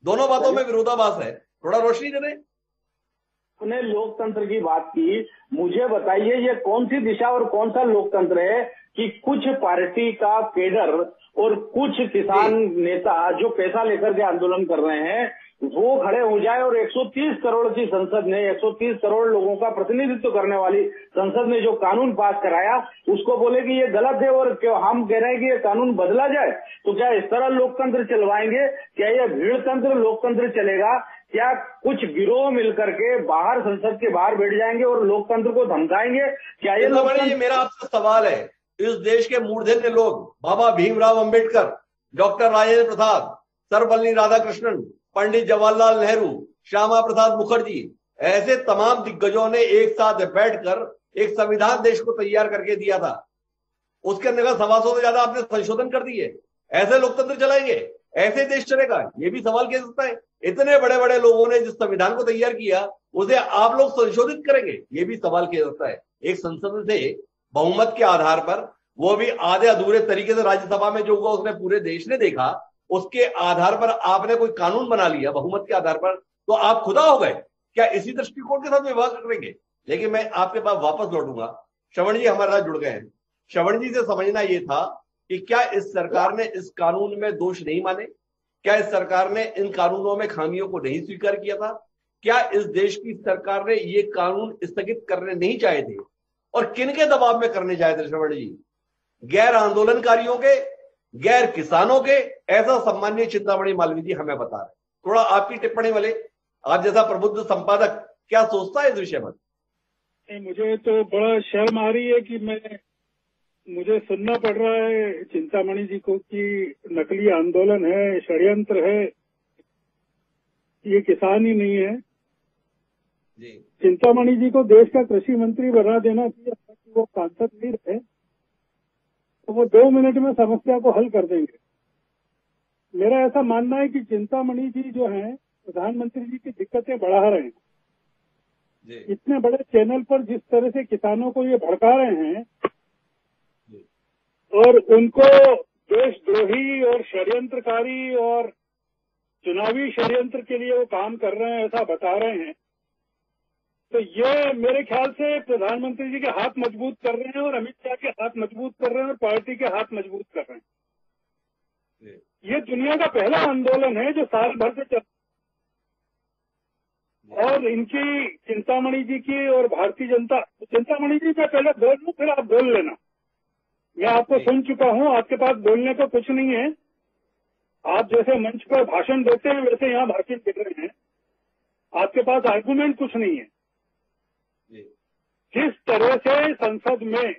दोनों बातों में विरोधाभास है, थोड़ा रोशनी करें। आपने लोकतंत्र की बात की, मुझे बताइए ये कौन सी दिशा और कौन सा लोकतंत्र है कि कुछ पार्टी का केडर और कुछ किसान नेता जो पैसा लेकर के आंदोलन कर रहे हैं वो खड़े हो जाए और 130 करोड़ की संसद ने, 130 करोड़ लोगों का प्रतिनिधित्व करने वाली संसद ने जो कानून पास कराया उसको बोले कि ये गलत है और क्यों हम कह रहे हैं कि ये कानून बदला जाए? तो क्या इस तरह लोकतंत्र चलवाएंगे? क्या ये भीड़तंत्र लोकतंत्र चलेगा? क्या कुछ गिरोह मिलकर के बाहर, संसद के बाहर बैठ जाएंगे और लोकतंत्र को धमकाएंगे? क्या ये लोकतंत्र? मेरा आपसे सवाल है, इस देश के मूर्धन्य लोग बाबा भीमराव अंबेडकर, डॉक्टर राजेंद्र प्रसाद, सर्वपल्ली राधाकृष्णन, पंडित जवाहरलाल नेहरू, श्यामा प्रसाद मुखर्जी, ऐसे तमाम दिग्गजों ने एक साथ बैठकर एक संविधान देश को तैयार करके दिया था। उसके अंदर 125 से ज्यादा आपने संशोधन कर दिए। ऐसे लोकतंत्र चलाएंगे? ऐसे देश चलेगा? ये भी सवाल किया सकता है। इतने बड़े बड़े लोगों ने जिस संविधान को तैयार किया उसे आप लोग संशोधित करेंगे? ये भी सवाल किया सकता है। एक संसद से बहुमत के आधार पर, वो भी आधे अधूरे तरीके से, राज्यसभा में जो हुआ उसने पूरे देश ने देखा, उसके आधार पर आपने कोई कानून बना लिया बहुमत के आधार पर, तो आप खुदा हो गए। क्या इसी दृष्टिकोण के साथ विवाद करेंगे? लेकिन मैं आपके पास वापस लौटूंगा। श्रवण जी हमारे साथ जुड़ गए हैं। श्रवण जी से समझना यह था कि क्या इस सरकार ने इस कानून में दोष नहीं माने? क्या इस सरकार ने इन कानूनों में खामियों को नहीं स्वीकार किया था? क्या इस देश की सरकार ने ये कानून स्थगित करने नहीं चाहे थे? और किनके दबाव में करने चाहे थे श्रवण जी? गैर आंदोलनकारियों के, गैर किसानों के? ऐसा सम्मानीय चिंतामणि मालवीय जी हमें बता रहे। थोड़ा आपकी टिप्पणी वाले, आप जैसा प्रबुद्ध संपादक क्या सोचता है इस विषय में? मुझे तो बड़ा शर्म आ रही है कि मुझे सुनना पड़ रहा है चिंतामणि जी को कि नकली आंदोलन है, षड्यंत्र है। ये किसान ही नहीं है जी। चिंतामणि जी को देश का कृषि मंत्री बना देना चाहिए ताकि वो सांसद नहीं रहे, तो वो 2 मिनट में समस्या को हल कर देंगे। मेरा ऐसा मानना है कि चिंतामणि जी जो हैं प्रधानमंत्री जी की दिक्कतें बढ़ा रहे हैं। इतने बड़े चैनल पर जिस तरह से किसानों को ये भड़का रहे हैं और उनको देशद्रोही और षड्यंत्रकारी और चुनावी षड्यंत्र के लिए वो काम कर रहे हैं ऐसा बता रहे हैं, तो ये मेरे ख्याल से प्रधानमंत्री जी के हाथ मजबूत कर रहे हैं और अमित शाह के हाथ मजबूत कर रहे हैं और पार्टी के हाथ मजबूत कर रहे हैं। ये दुनिया का पहला आंदोलन है जो साल भर से चल, और इनकी चिंतामणि जी की और भारतीय जनता, चिंतामणि जी मैं पहले बोल लूं फिर आप बोल लेना। मैं आपको सुन चुका हूं, आपके पास बोलने को कुछ नहीं है। आप जैसे मंच पर भाषण देते हैं वैसे यहाँ भाषण दे रहे हैं। आपके पास आर्गुमेंट कुछ नहीं है। जिस तरह से संसद में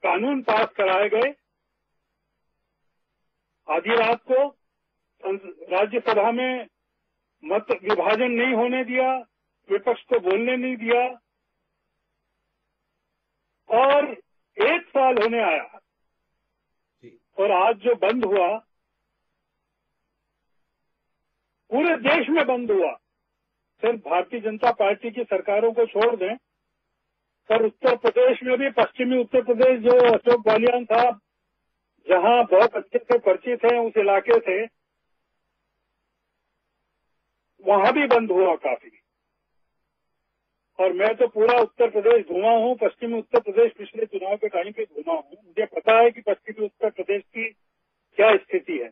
कानून पास कराए गए, आधी रात को राज्यसभा में मत विभाजन नहीं होने दिया, विपक्ष को बोलने नहीं दिया, और 1 साल होने आया और आज जो बंद हुआ पूरे देश में बंद हुआ। सिर्फ भारतीय जनता पार्टी की सरकारों को छोड़ दें, पर उत्तर प्रदेश में भी, पश्चिमी उत्तर प्रदेश जो अशोक बालियान साहब जहां बहुत अच्छे से परिचित हैं उस इलाके से, वहां भी बंद हुआ काफी। और मैं तो पूरा उत्तर प्रदेश घूमा हूं, पश्चिमी उत्तर प्रदेश पिछले चुनाव के टाइम पे घूमा हूं। मुझे पता है कि पश्चिमी उत्तर प्रदेश की क्या स्थिति है।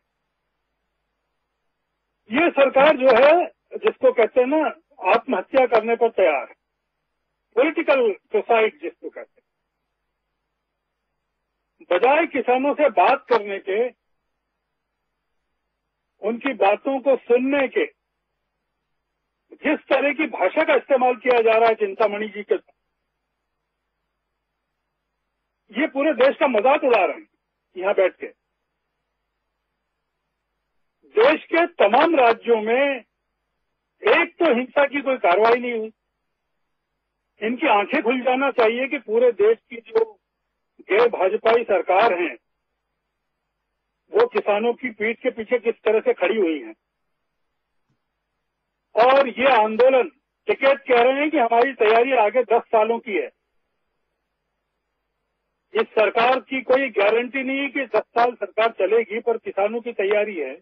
ये सरकार जो है, जिसको कहते हैं ना आत्महत्या करने पर तैयार है, पॉलिटिकल सुसाइड जिसको कहते हैं, बजाय किसानों से बात करने के, उनकी बातों को सुनने के, जिस तरह की भाषा का इस्तेमाल किया जा रहा है चिंतामणि जी के, ये पूरे देश का मजाक उड़ा रहे हैं यहां बैठ के। देश के तमाम राज्यों में एक तो हिंसा की कोई कार्रवाई नहीं हुई। इनकी आंखें खुल जाना चाहिए कि पूरे देश की जो गैर भाजपाई सरकार है वो किसानों की पीठ के पीछे किस तरह से खड़ी हुई है। और ये आंदोलन टिकैत कह रहे हैं कि हमारी तैयारी आगे 10 सालों की है। इस सरकार की कोई गारंटी नहीं है कि 10 साल सरकार चलेगी, पर किसानों की तैयारी है।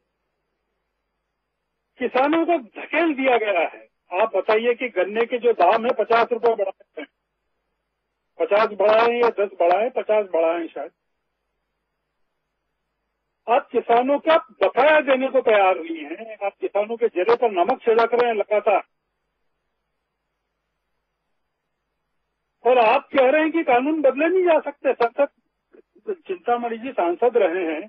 किसानों को धकेल दिया गया है। आप बताइए कि गन्ने के जो दाम है 50 रुपए बढ़ाए हैं, 50 बढ़ाए या 10 बढ़ाए, 50 बढ़ाए शायद। आप किसानों का बकाया देने को तैयार नहीं है। आप किसानों के चेहरे पर नमक छिड़क रहे हैं लगातार। और आप कह रहे हैं कि कानून बदले नहीं जा सकते। संसद, चिंतामणि जी सांसद रहे हैं,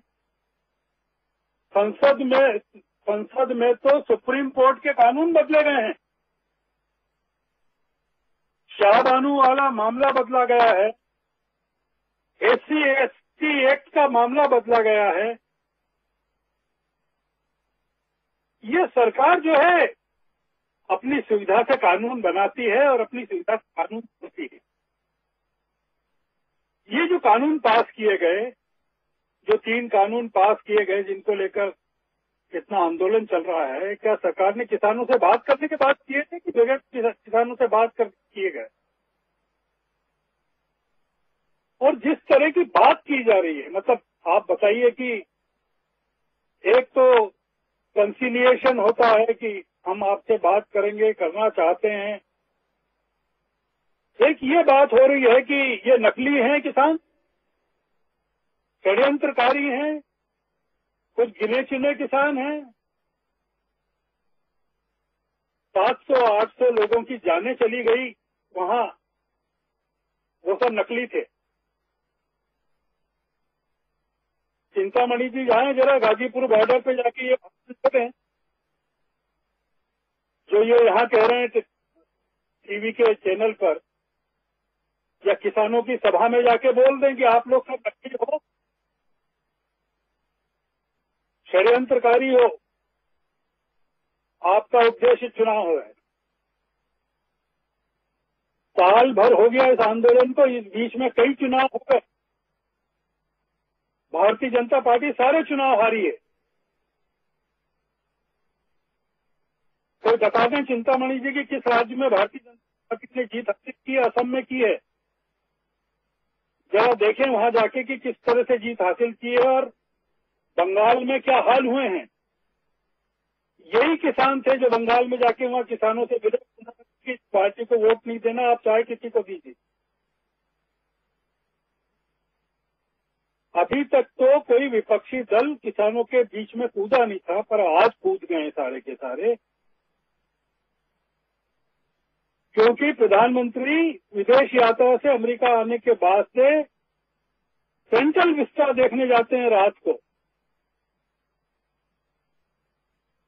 संसद में तो सुप्रीम कोर्ट के कानून बदले गए हैं। शाहबानू वाला मामला बदला गया है, SC/ST एक्ट का मामला बदला गया है। ये सरकार जो है अपनी सुविधा से कानून बनाती है और अपनी सुविधा से कानून तोड़ती है। ये जो कानून पास किए गए, जो 3 कानून पास किए गए जिनको लेकर इतना आंदोलन चल रहा है, क्या सरकार ने किसानों से बात करने के बाद किए थे कि बगैर किसानों से बात कर किए गए? और जिस तरह की बात की जा रही है, मतलब आप बताइए कि एक तो कंसिलिएशन होता है कि हम आपसे बात करेंगे, करना चाहते हैं। एक ये बात हो रही है कि ये नकली हैं किसान, षड्यंत्रकारी हैं, कुछ गिने चुने किसान हैं। 700-800 लोगों की जानें चली गई वहां, वो सब नकली थे। चिंतामणि जी जाएं जरा गाजीपुर बॉर्डर पे जाके ये बात करें जो ये यहाँ कह रहे हैं टीवी के चैनल पर, या किसानों की सभा में जाके बोल दें कि आप लोग सब नकली हो, षड्यंत्रकारी हो, आपका उद्देश्य चुनाव है। साल भर हो गया इस आंदोलन को, इस बीच में कई चुनाव हो गए। भारतीय जनता पार्टी सारे चुनाव हारी है। तो बता दें चिंतामणि जी की किस राज्य में भारतीय जनता पार्टी ने जीत हासिल की है? असम में की है। जरा देखें वहां जाके कि किस तरह से जीत हासिल की है और बंगाल में क्या हाल हुए हैं। यही किसान थे जो बंगाल में जाके वहां किसानों से विरोध कि पार्टी को वोट नहीं देना, आप चाहे किसी को दीजिए। अभी तक तो कोई विपक्षी दल किसानों के बीच में कूदा नहीं था, पर आज कूद गए सारे के सारे, क्योंकि प्रधानमंत्री विदेश यात्रा से अमेरिका आने के बाद से सेंट्रल विस्टा देखने जाते हैं रात को,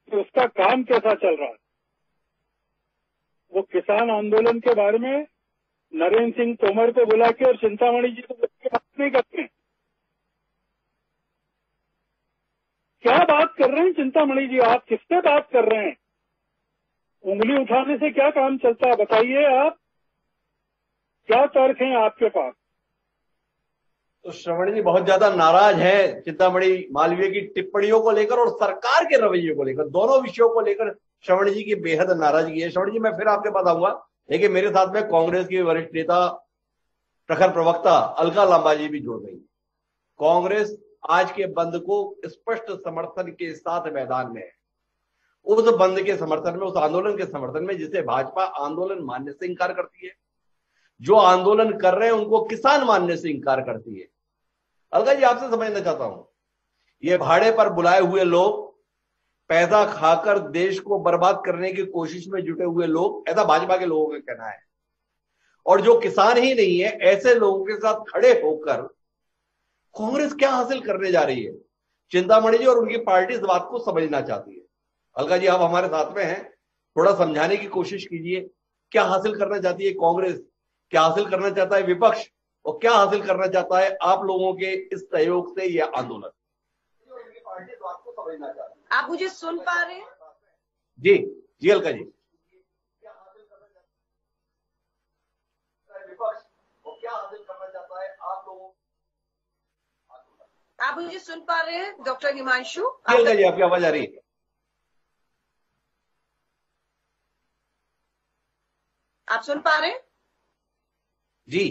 तो उसका काम कैसा चल रहा है। वो किसान आंदोलन के बारे में नरेंद्र सिंह तोमर को बुला के और चिंतामणि जी को बात नहीं करते। क्या बात कर रहे हैं चिंतामणि जी, आप किससे बात कर रहे हैं? उंगली उठाने से क्या काम चलता है? बताइए आप, क्या तर्क हैं आपके पास? तो श्रवण जी बहुत ज्यादा नाराज है चिंतामणि मालवीय की टिप्पणियों को लेकर और सरकार के रवैये को लेकर, दोनों विषयों को लेकर श्रवण जी की बेहद नाराजगी है। श्रवण जी मैं फिर आपके पास आऊंगा, लेकिन मेरे साथ में कांग्रेस की वरिष्ठ नेता प्रखर प्रवक्ता अलका लांबा जी भी जुड़ गई। कांग्रेस आज के बंद को स्पष्ट समर्थन के साथ मैदान में है। उस बंद के समर्थन में, उस आंदोलन के समर्थन में जिसे भाजपा आंदोलन मानने से इंकार करती है, जो आंदोलन कर रहे हैं उनको किसान मानने से इंकार करती है। अलका जी आपसे समझना चाहता हूं, ये भाड़े पर बुलाए हुए लोग, पैसा खाकर देश को बर्बाद करने की कोशिश में जुटे हुए लोग, ऐसा भाजपा के लोगों का कहना है। और जो किसान ही नहीं है, ऐसे लोगों के साथ खड़े होकर कांग्रेस क्या हासिल करने जा रही है? चिंतामणि जी और उनकी पार्टी इस बात को समझना चाहती है। अलका जी आप हमारे साथ में हैं, थोड़ा समझाने की कोशिश कीजिए, क्या हासिल करना चाहती है कांग्रेस, क्या हासिल करना चाहता है विपक्ष, और क्या हासिल करना चाहता है आप लोगों के इस सहयोग से यह आंदोलन? आप मुझे सुन पा रहे हैं? जी जी अलका जी। क्या हासिल करना चाहता है आप लोगों? आप मुझे सुन पा रहे हैं डॉक्टर हिमांशु? अलका जी आपकी आवाज आ रही है? आप सुन पा रहे हैं? जी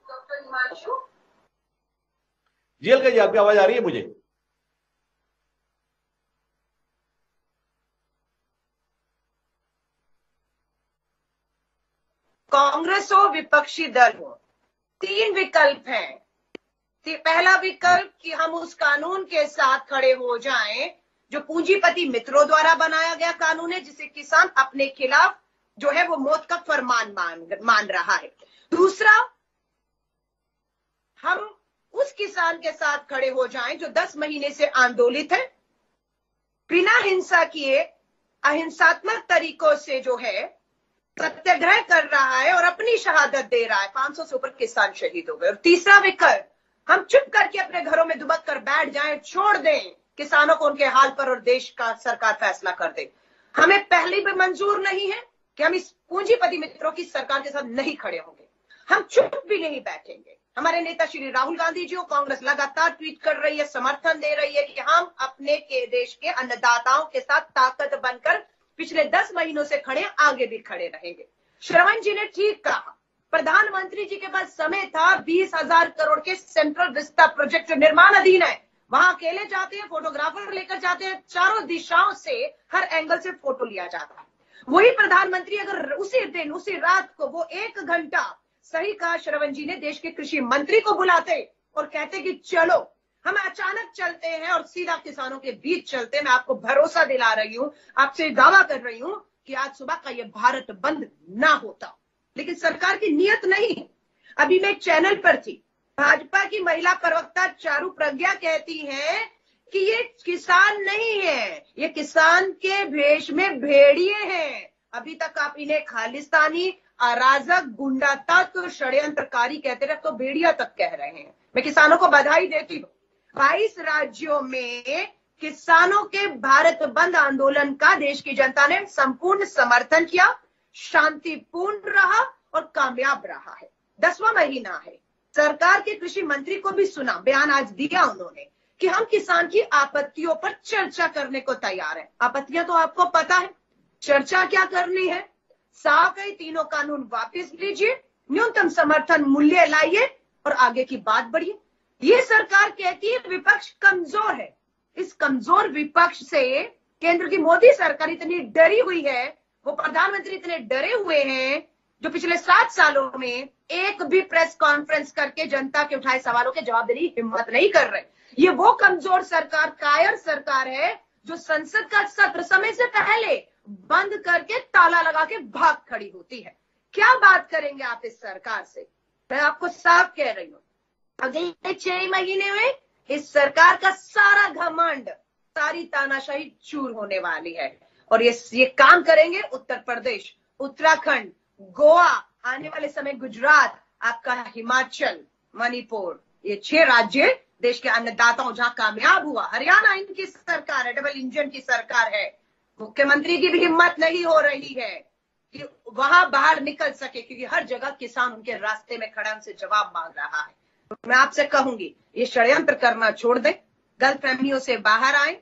डॉक्टर हिमांशु? जी अलका जी आपकी आवाज आ रही है मुझे? कांग्रेस हो विपक्षी दल हो, 3 विकल्प हैं। पहला विकल्प कि हम उस कानून के साथ खड़े हो जाएं जो पूंजीपति मित्रों द्वारा बनाया गया कानून है, जिसे किसान अपने खिलाफ जो है वो मौत का फरमान मान रहा है। दूसरा, हम उस किसान के साथ खड़े हो जाएं जो 10 महीने से आंदोलित है, बिना हिंसा किए अहिंसात्मक तरीकों से जो है सत्याग्रह कर रहा है और अपनी शहादत दे रहा है। 500 से ऊपर किसान शहीद हो गए। और तीसरा विकल्प, हम चुप करके अपने घरों में दुबक कर बैठ जाएं, छोड़ दें किसानों को उनके हाल पर और देश का सरकार फैसला कर दे। हमें पहले भी मंजूर नहीं है कि हम इस पूंजीपति मित्रों की सरकार के साथ नहीं खड़े होंगे। हम चुप भी नहीं बैठेंगे। हमारे नेता श्री राहुल गांधी जी को कांग्रेस लगातार ट्वीट कर रही है, समर्थन दे रही है कि हम अपने के देश के अन्नदाताओं के साथ ताकत बनकर पिछले 10 महीनों से खड़े, आगे भी खड़े रहेंगे। श्रवण जी ने ठीक कहा, प्रधानमंत्री जी के पास समय था। 20,000 करोड़ के सेंट्रल विस्ता प्रोजेक्ट निर्माण अधीन है, वहां अकेले जाते हैं, फोटोग्राफर लेकर जाते हैं, चारों दिशाओं से हर एंगल से फोटो लिया जाता है। वही प्रधानमंत्री अगर उसी दिन उसी रात को वो 1 घंटा, सही कहा श्रवण जी ने, देश के कृषि मंत्री को बुलाते और कहते कि चलो हम अचानक चलते हैं और सीधा किसानों के बीच चलते हैं, मैं आपको भरोसा दिला रही हूं, आपसे दावा कर रही हूं कि आज सुबह का ये भारत बंद ना होता। लेकिन सरकार की नियत नहीं है। अभी मैं एक चैनल पर थी, भाजपा की महिला प्रवक्ता चारू प्रज्ञा कहती है कि ये किसान नहीं है, ये किसान के भेष में भेड़िए हैं। अभी तक आप इन्हें खालिस्तानी, अराजक, गुंडा तत्व, षड्यंत्रकारी कहते रहे, तो भेड़िया तक कह रहे हैं। मैं किसानों को बधाई देती हूँ। 22 राज्यों में किसानों के भारत बंद आंदोलन का देश की जनता ने संपूर्ण समर्थन किया, शांतिपूर्ण रहा और कामयाब रहा है। 10वां महीना है। सरकार के कृषि मंत्री को भी सुना, बयान आज दिया उन्होंने कि हम किसान की आपत्तियों पर चर्चा करने को तैयार हैं। आपत्तियां तो आपको पता है, चर्चा क्या करनी है? साफ है, तीनों कानून वापस लीजिए, न्यूनतम समर्थन मूल्य लाइए और आगे की बात बढ़िए। ये सरकार कहती है विपक्ष कमजोर है। इस कमजोर विपक्ष से केंद्र की मोदी सरकार इतनी डरी हुई है, वो प्रधानमंत्री इतने डरे हुए हैं, जो पिछले 7 सालों में एक भी प्रेस कॉन्फ्रेंस करके जनता के उठाए सवालों के जवाब देने की हिम्मत नहीं कर रहे। ये वो कमजोर सरकार, कायर सरकार है जो संसद का सत्र समय से पहले बंद करके ताला लगा के भाग खड़ी होती है। क्या बात करेंगे आप इस सरकार से? मैं आपको साफ कह रही हूँ, अगले 6 महीने में इस सरकार का सारा घमंड, सारी तानाशाही चूर होने वाली है। और ये काम करेंगे उत्तर प्रदेश, उत्तराखंड, गोवा, आने वाले समय गुजरात, आपका हिमाचल, मणिपुर, ये 6 राज्य देश के अन्नदाताओं जहां कामयाब हुआ। हरियाणा इनकी सरकार है, डबल इंजन की सरकार है। मुख्यमंत्री की भी हिम्मत नहीं हो रही है कि वहां बाहर निकल सके, क्योंकि हर जगह किसान उनके रास्ते में खड़ा उनसे जवाब मांग रहा है। मैं आपसे कहूंगी, ये षड्यंत्र करना छोड़ दें, गलतफहमियों से बाहर आए।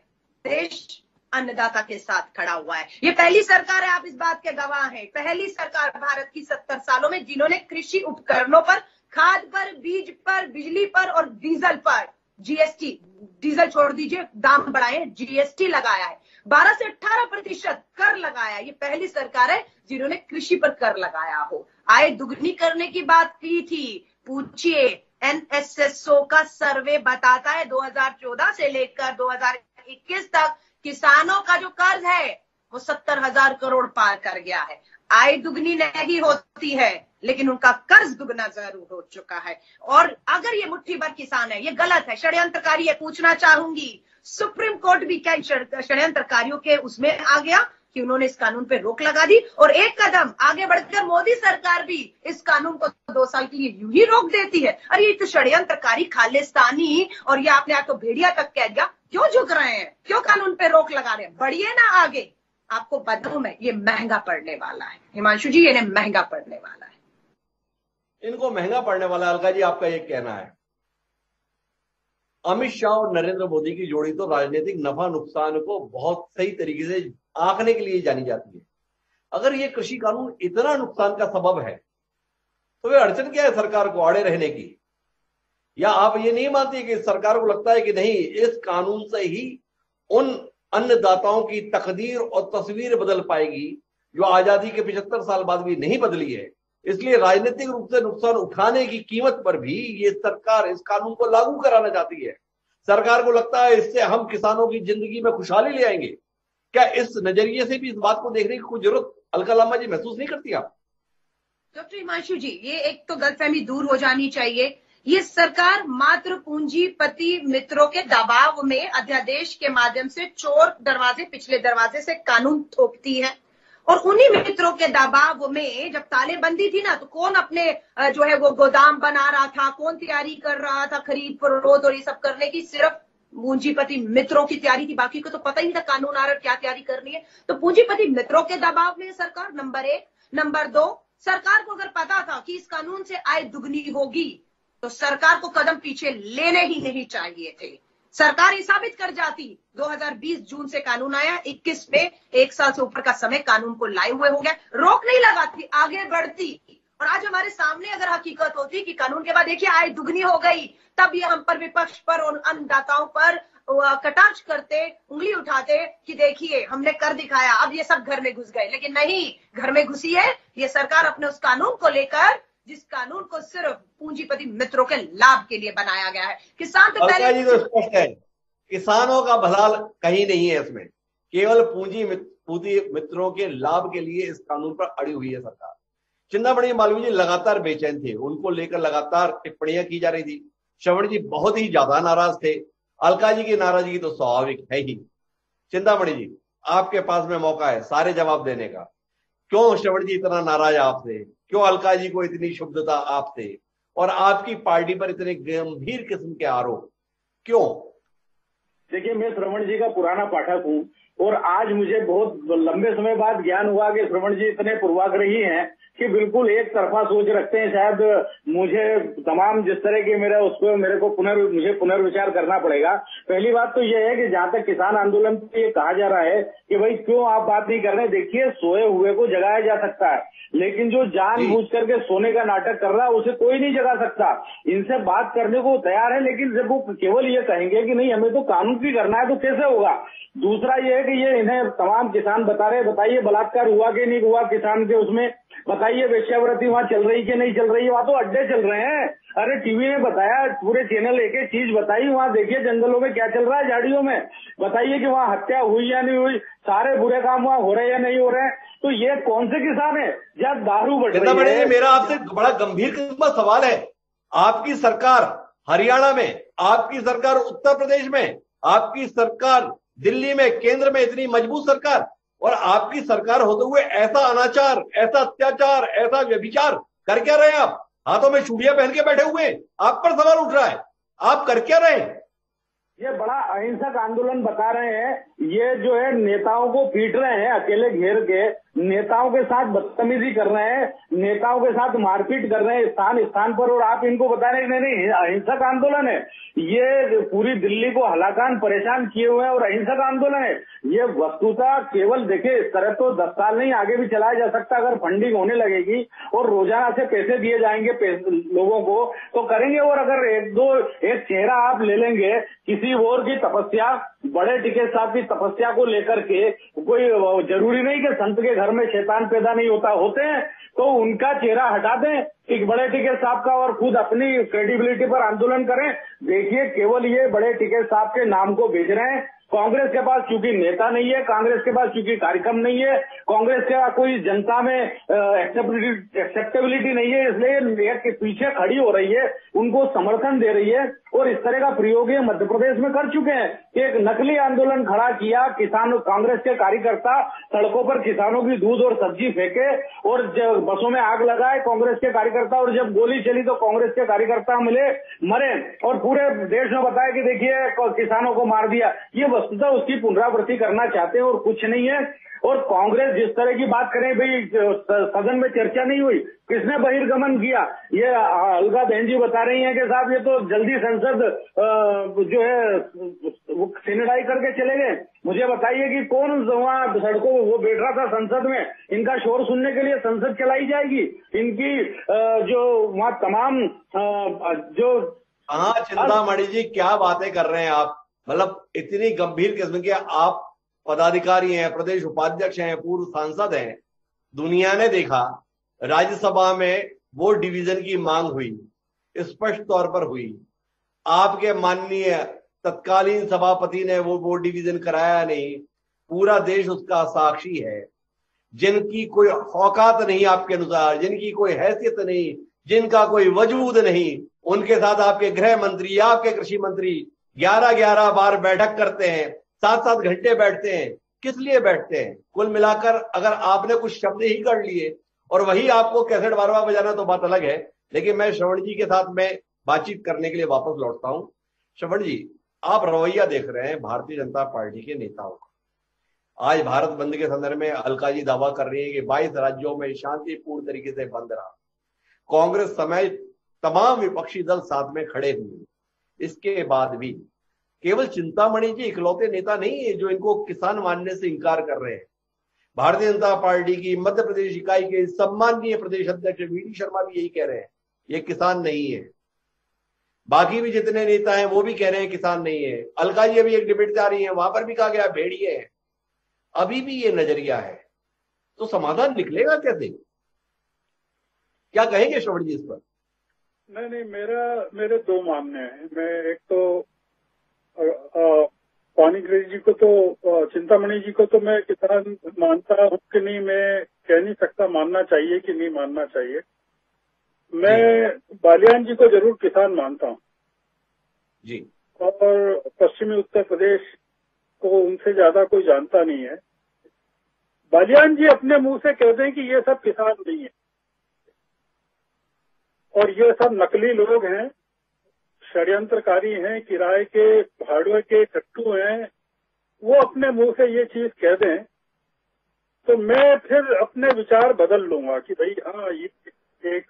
देश अन्नदाता के साथ खड़ा हुआ है। ये पहली सरकार है, आप इस बात के गवाह हैं, पहली सरकार भारत की 70 सालों में जिन्होंने कृषि उपकरणों पर, खाद पर, बीज पर, बिजली पर और डीजल पर जीएसटी, डीजल छोड़ दीजिए, दाम बढ़ाए, जीएसटी लगाया है। 12 से 18% कर लगाया। ये पहली सरकार है जिन्होंने कृषि पर कर लगाया हो। आय दुगनी करने की बात की थी, पूछिए, एनएसएसओ का सर्वे बताता है 2014 से लेकर 2021 तक किसानों का जो कर्ज है वो 70,000 करोड़ पार कर गया है। आय दुगनी नहीं होती है, लेकिन उनका कर्ज दुगना जरूर हो चुका है। और अगर ये मुट्ठी भर किसान है, ये गलत है, षड्यंत्रकारी है। पूछना चाहूंगी, सुप्रीम कोर्ट भी क्या षड्यंत्रकारियों के उसमें आ गया? कि उन्होंने इस कानून पे रोक लगा दी और एक कदम आगे बढ़कर मोदी सरकार भी इस कानून को 2 साल के लिए यूं ही रोक देती है। अरे ये तो षड्यंत्रकारी, खालिस्तानी, और ये आपने आज तो भेड़िया तक कह दिया। क्यों झुक रहे हैं? क्यों कानून पे रोक लगा रहे हैं? बढ़िए ना आगे। आपको बताऊं मैं, ये महंगा पड़ने वाला है हिमांशु जी, ये महंगा पड़ने वाला है। इनको महंगा पड़ने वाला। अलका जी, आपका ये कहना है अमित शाह और नरेंद्र मोदी की जोड़ी तो राजनीतिक नफा नुकसान को बहुत सही तरीके से आंकने के लिए जानी जाती है। अगर ये कृषि कानून इतना नुकसान का सबब है तो वे अड़चन क्या है सरकार को आड़े रहने की? या आप ये नहीं मानती कि सरकार को लगता है कि नहीं, इस कानून से ही उन अन्नदाताओं की तकदीर और तस्वीर बदल पाएगी जो आजादी के 75 साल बाद भी नहीं बदली है? इसलिए राजनीतिक रूप से नुकसान उठाने की कीमत पर भी ये सरकार इस कानून को लागू कराना चाहती है। सरकार को लगता है इससे हम किसानों की जिंदगी में खुशहाली ले आएंगे। क्या इस नजरिए से भी इस बात को देखने की कोई जरूरत अलका लांबा जी महसूस नहीं करती आप? डॉक्टर हिमांशु जी, ये एक तो गलतफहमी दूर हो जानी चाहिए। ये सरकार मात्र पूंजीपति मित्रों के दबाव में अध्यादेश के माध्यम से चोर दरवाजे पिछले दरवाजे से कानून थोपती है और उन्हीं मित्रों के दबाव में जब तालेबंदी थी ना, तो कौन अपने जो है वो गोदाम बना रहा था, कौन तैयारी कर रहा था खरीद फरोख्त और ये सब करने की? सिर्फ पूंजीपति मित्रों की तैयारी थी, बाकी को तो पता ही नहीं था कानून आ रहा क्या तैयारी करनी है। तो पूंजीपति मित्रों के दबाव में सरकार, नंबर 1। नंबर 2, सरकार को अगर पता था कि इस कानून से आय दुगनी होगी तो सरकार को कदम पीछे लेने ही नहीं चाहिए थे। सरकार ये साबित कर जाती। 2020 जून से कानून आया, 21 में 1 साल से ऊपर का समय कानून को लाए हुए हो गया, रोक नहीं लगाती, आगे बढ़ती। और आज हमारे सामने अगर हकीकत होती कि कानून के बाद देखिए आय दुगनी हो गई, तब ये हम पर, विपक्ष पर और अन्नदाताओं पर कटाक्ष करते, उंगली उठाते कि देखिए हमने कर दिखाया, अब ये सब घर में घुस गए। लेकिन नहीं, घर में घुसी है ये सरकार अपने उस कानून को लेकर जिस कानून को सिर्फ पूंजीपति मित्रों के लाभ के लिए बनाया गया है। किसान तो पहले जी तो स्पष्ट है, किसानों का भला कहीं नहीं है इसमें, केवल पूंजी मित्रों के लाभ के लिए इस कानून पर अड़ी हुई है सरकार। चिंतामणि मालवीय जी लगातार बेचैन थे, उनको लेकर लगातार टिप्पणियां की जा रही थी। श्रवण जी बहुत ही ज्यादा नाराज थे। अलका जी की नाराजगी तो स्वाभाविक है ही। चिंतामणि जी, आपके पास में मौका है सारे जवाब देने का। क्यों श्रवण जी इतना नाराज आपसे? क्यों अलका जी को इतनी शुभता आपसे और आपकी पार्टी पर इतने गंभीर किस्म के आरोप क्यों? देखिए, मैं श्रवण जी का पुराना पाठक हूं और आज मुझे बहुत लंबे समय बाद ज्ञान हुआ कि श्रवण जी इतने पूर्वाग्रही हैं कि बिल्कुल एक तरफा सोच रखते हैं। शायद मुझे तमाम जिस तरह के मेरे को पुनर्विचार करना पड़ेगा। पहली बात तो यह है कि जहां तक किसान आंदोलन पे ये कहा जा रहा है कि भाई क्यों आप बात नहीं कर रहे, देखिए सोए हुए को जगाया जा सकता है, लेकिन जो जानबूझ करके सोने का नाटक कर रहा है उसे कोई नहीं जगा सकता। इनसे बात करने को तैयार है, लेकिन जब वो केवल ये कहेंगे कि नहीं हमें तो कानून भी करना है तो कैसे होगा। दूसरा ये है कि ये इन्हें तमाम किसान बता रहे, बताइए बलात्कार हुआ कि नहीं हुआ किसान के उसमें, बताइए वेश्यावृत्ति वहां चल रही कि नहीं चल रही है, वहां तो अड्डे चल रहे हैं। अरे टीवी में बताया, पूरे चैनल एक एक चीज बताई, वहां देखिए जंगलों में क्या चल रहा है, झाड़ियों में बताइए कि वहां हत्या हुई या नहीं हुई, सारे बुरे काम वहां हो रहे या नहीं हो रहे। तो ये कौन से किसान है जहाँ दारू बढ़ रही है? मेरा आपसे बड़ा गंभीर किस्म का सवाल है। आपकी सरकार हरियाणा में, आपकी सरकार उत्तर प्रदेश में, आपकी सरकार दिल्ली में, केंद्र में इतनी मजबूत सरकार, और आपकी सरकार होते हुए ऐसा अनाचार, ऐसा अत्याचार, ऐसा व्यभिचार कर क्या रहे हैं आप? हाथों में चूड़ियां पहन के बैठे हुए, आप पर सवाल उठ रहा है, आप कर क्या रहे हैं? ये बड़ा अहिंसक आंदोलन बता रहे हैं। ये जो है नेताओं को पीट रहे हैं, अकेले घेर के नेताओं के साथ बदतमीजी कर रहे हैं, नेताओं के साथ मारपीट कर रहे हैं स्थान स्थान पर, और आप इनको बता रहे हैं नहीं अहिंसक आंदोलन है। ये पूरी दिल्ली को हलाकान परेशान किए हुए हैं और अहिंसक आंदोलन है। ये वस्तुतः केवल देखे इस तरह तो 10 साल नहीं आगे भी चलाया जा सकता। अगर फंडिंग होने लगेगी और रोजाना से पैसे दिए जाएंगे लोगों को तो करेंगे। और अगर एक चेहरा आप ले लेंगे किसी और की तपस्या, बड़े टिके साहब की तपस्या को लेकर के, कोई जरूरी नहीं कि संत के घर में शैतान पैदा नहीं होते हैं, तो उनका चेहरा हटा दें एक बड़े टिके साहब का और खुद अपनी क्रेडिबिलिटी पर आंदोलन करें। देखिए केवल ये बड़े टिके साहब के नाम को भेज रहे हैं कांग्रेस के पास चूंकि नेता नहीं है, कांग्रेस के पास चूंकि कार्यक्रम नहीं है, कांग्रेस का कोई जनता में एक्सेप्टेबिलिटी नहीं है, इसलिए के पीछे खड़ी हो रही है, उनको समर्थन दे रही है। और इस तरह का प्रयोग ये मध्य प्रदेश में कर चुके हैं कि एक नकली आंदोलन खड़ा किया, किसानों, कांग्रेस के कार्यकर्ता सड़कों पर किसानों की दूध और सब्जी फेंके और बसों में आग लगाए कांग्रेस के कार्यकर्ता, और जब गोली चली तो कांग्रेस के कार्यकर्ता मरे और पूरे देश में बताया कि देखिए किसानों को मार दिया। ये वस्तुतः उसकी पुनरावृत्ति करना चाहते हैं और कुछ नहीं है। और कांग्रेस जिस तरह की बात करें, भाई सदन में चर्चा नहीं हुई, किसने बहिर्गमन किया, ये अलगा बहन जी बता रही हैं कि साहब ये तो जल्दी संसद जो है वो सेनेटाइज करके चले गए। मुझे बताइए कि कौन वहाँ सड़कों वो बैठ रहा था संसद में, इनका शोर सुनने के लिए संसद चलाई जाएगी, इनकी जो वहाँ तमाम जो हाँ चिंतामणि जी क्या बातें कर रहे हैं आप, मतलब इतनी गंभीर किस्म के आप पदाधिकारी हैं, प्रदेश उपाध्यक्ष हैं, पूर्व सांसद हैं। दुनिया ने देखा राज्यसभा में वोट डिवीजन की मांग हुई, स्पष्ट तौर पर हुई, आपके माननीय तत्कालीन सभापति ने वो वोट डिवीजन कराया नहीं, पूरा देश उसका साक्षी है। जिनकी कोई औकात नहीं आपके अनुसार, जिनकी कोई हैसियत नहीं, जिनका कोई वजूद नहीं, उनके साथ आपके गृह मंत्री या आपके कृषि मंत्री 11-11 बार बैठक करते हैं, 7-7 घंटे बैठते हैं। किस लिए बैठते हैं? कुल मिलाकर अगर आपने कुछ शब्द ही कर लिए और वही आपको कैसेट बार-बार बजाना तो बात अलग है। लेकिन मैं श्रवण जी के साथ में बातचीत करने के लिए वापस लौटता हूं। श्रवण जी, आप रवैया देख रहे हैं भारतीय जनता पार्टी के नेताओं का। आज भारत बंद के संदर्भ में अलका जी दावा कर रही है कि 22 राज्यों में शांतिपूर्ण तरीके से बंद रहा, कांग्रेस समेत तमाम विपक्षी दल साथ में खड़े हुए। इसके बाद भी केवल चिंतामणि जी इकलौते नेता नहीं है जो इनको किसान मानने से इंकार कर रहे हैं। भारतीय जनता पार्टी की मध्य प्रदेश इकाई के सम्माननीय प्रदेश अध्यक्ष वीडी शर्मा भी यही कह रहे हैं, ये किसान नहीं है। बाकी भी जितने नेता हैं वो भी कह रहे हैं किसान नहीं है। अलका जी अभी एक डिबेट जा रही है, वहां पर भी कहा गया भेड़िए हैं। अभी भी ये नजरिया है, तो समाधान निकलेगा कैसे? क्या कहेंगे श्रवण जी इस पर? नहीं, मेरे दो मानने हैं। मैं एक तो पानीग्रही जी को तो चिंतामणि जी को तो मैं किसान मानता हूँ कि नहीं, मैं कह नहीं सकता मानना चाहिए कि नहीं मानना चाहिए। मैं बालियान जी को जरूर किसान मानता हूँ जी, और पश्चिमी उत्तर प्रदेश को उनसे ज्यादा कोई जानता नहीं है। बालियान जी अपने मुंह से कहते हैं कि ये सब किसान नहीं है और ये सब नकली लोग हैं, षड्यंत्रकारी हैं, किराए के भाड़ुए के कट्टू हैं। वो अपने मुंह से ये चीज कह दें तो मैं फिर अपने विचार बदल लूंगा कि भाई हाँ, ये एक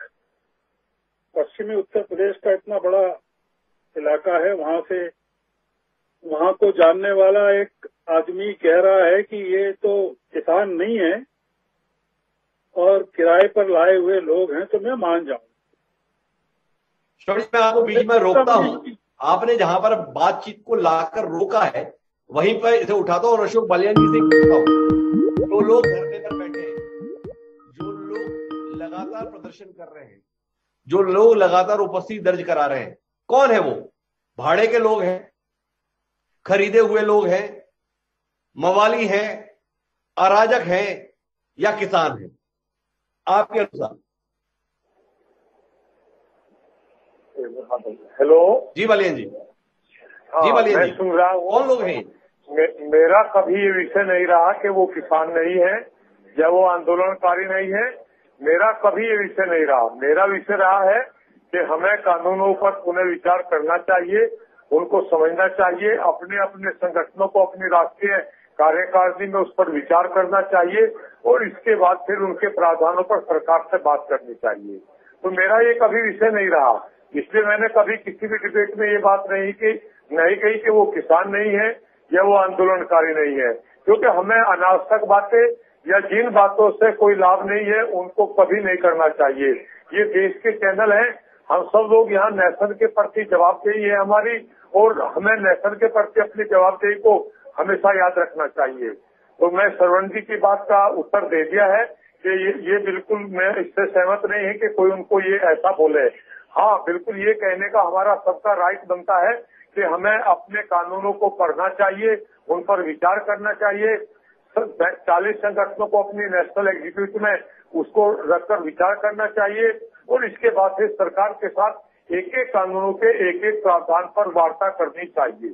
पश्चिमी उत्तर प्रदेश का इतना बड़ा इलाका है, वहां को जानने वाला एक आदमी कह रहा है कि ये तो किसान नहीं है और किराए पर लाए हुए लोग हैं, तो मैं मान जाऊंगा। मैं आपको बीच में रोकता हूं। आपने जहां पर बातचीत को लाकर रोका है वहीं पर इसे उठाता हूं और अशोक बालियान जी से पूछता हूं। जो लोग धरने पर बैठे हैं, जो लोग लगातार प्रदर्शन कर रहे हैं, जो लोग लगातार उपस्थिति दर्ज करा रहे हैं, कौन है वो? भाड़े के लोग हैं, खरीदे हुए लोग हैं, मवाली हैं, अराजक हैं या किसान हैं आपके अनुसार? हेलो जी बालियान जी। जी बालियान जी, सुन रहा हूँ। कौन लोग हैं? मेरा कभी ये विषय नहीं रहा कि वो किसान नहीं है या वो आंदोलनकारी नहीं है। मेरा कभी ये विषय नहीं रहा। मेरा विषय रहा है कि हमें कानूनों पर पुनः विचार करना चाहिए, उनको समझना चाहिए, अपने अपने संगठनों को अपनी राष्ट्रीय कार्यकारिणी में उस पर विचार करना चाहिए और इसके बाद फिर उनके प्रावधानों पर सरकार से बात करनी चाहिए। तो मेरा ये कभी विषय नहीं रहा, इसलिए मैंने कभी किसी भी डिबेट में ये बात नहीं कही कि वो किसान नहीं है या वो आंदोलनकारी नहीं है, क्योंकि हमें अनावश्यक बातें या जिन बातों से कोई लाभ नहीं है उनको कभी नहीं करना चाहिए। ये देश के चैनल हैं, हम सब लोग यहाँ नेशन के प्रति जवाबदेही है हमारी और हमें नेशन के प्रति अपनी जवाबदेही को हमेशा याद रखना चाहिए। तो मैं श्रवण जी की बात का उत्तर दे दिया है कि ये बिल्कुल मैं इससे सहमत नहीं है कि कोई उनको ये ऐसा बोले। हाँ, बिल्कुल ये कहने का हमारा सबका राइट बनता है कि हमें अपने कानूनों को पढ़ना चाहिए, उन पर विचार करना चाहिए। 40 संगठनों को अपनी नेशनल एग्जीक्यूटिव में उसको रखकर विचार करना चाहिए और इसके बाद फिर सरकार के साथ एक एक कानूनों के एक एक प्रावधान पर वार्ता करनी चाहिए।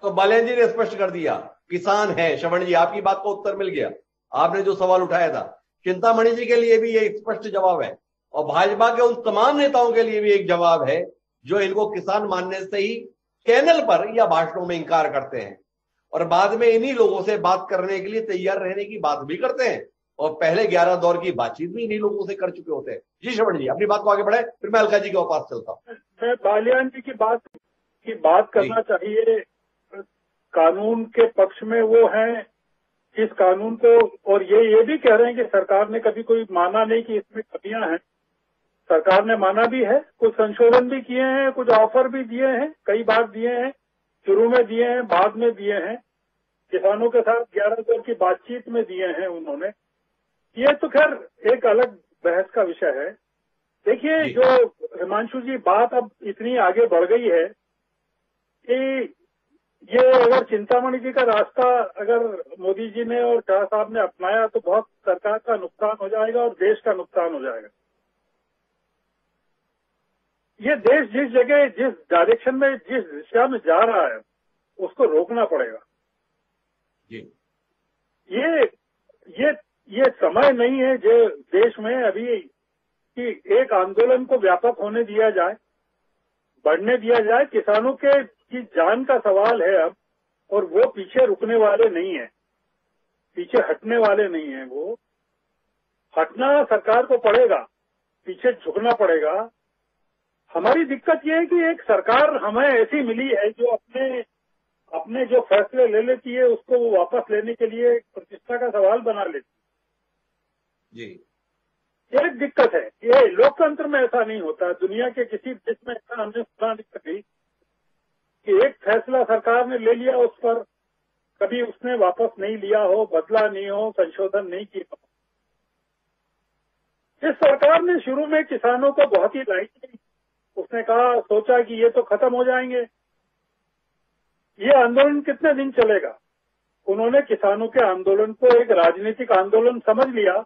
तो बालियान जी ने स्पष्ट कर दिया, किसान है। श्रवण जी, आपकी बात को उत्तर मिल गया, आपने जो सवाल उठाया था। चिंतामणि जी के लिए भी ये स्पष्ट जवाब है और भाजपा के उन तमाम नेताओं के लिए भी एक जवाब है जो इनको किसान मानने से ही चैनल पर या भाषणों में इंकार करते हैं और बाद में इन्हीं लोगों से बात करने के लिए तैयार रहने की बात भी करते हैं और पहले 11 दौर की बातचीत भी इन्हीं लोगों से कर चुके होते हैं। जी श्रवण जी, अपनी बात को आगे बढ़ाए, फिर मैं अलका जी के पास चलता हूं। मैं बालियान जी की बात करना चाहिए। कानून के पक्ष में वो हैं इस कानून को, और ये भी कह रहे हैं कि सरकार ने कभी कोई माना नहीं कि इसमें कमियां हैं। सरकार ने माना भी है, कुछ संशोधन भी किए हैं, कुछ ऑफर भी दिए हैं, कई बार दिए हैं, शुरू में दिए हैं, बाद में दिए हैं, किसानों के साथ 11 दौर की बातचीत में दिए हैं उन्होंने। ये तो खैर एक अलग बहस का विषय है। देखिए, जो हिमांशु जी बात अब इतनी आगे बढ़ गई है कि ये अगर चिंतामणि जी का रास्ता अगर मोदी जी ने और शाह साहब ने अपनाया तो बहुत सरकार का नुकसान हो जाएगा और देश का नुकसान हो जाएगा। ये देश जिस जगह, जिस डायरेक्शन में, जिस दिशा में जा रहा है उसको रोकना पड़ेगा। ये समय नहीं है जो देश में अभी कि एक आंदोलन को व्यापक होने दिया जाए, बढ़ने दिया जाए। किसानों के की जान का सवाल है अब, और वो पीछे रुकने वाले नहीं है, पीछे हटने वाले नहीं है। वो हटना सरकार को पड़ेगा, पीछे झुकना पड़ेगा। हमारी दिक्कत ये है कि एक सरकार हमें ऐसी मिली है जो अपने जो फैसले ले लेती है उसको वो वापस लेने के लिए प्रतिष्ठा का सवाल बना लेती है। जी, एक दिक्कत है। ये लोकतंत्र में ऐसा नहीं होता, दुनिया के किसी देश में ऐसा हमने सुना नहीं कभी कि एक फैसला सरकार ने ले लिया, उस पर कभी उसने वापस नहीं लिया हो, बदला नहीं हो, संशोधन नहीं किया हो। इस सरकार ने शुरू में किसानों को बहुत ही लाइट की, उसने कहा, सोचा कि ये तो खत्म हो जाएंगे, ये आंदोलन कितने दिन चलेगा। उन्होंने किसानों के आंदोलन को एक राजनीतिक आंदोलन समझ लिया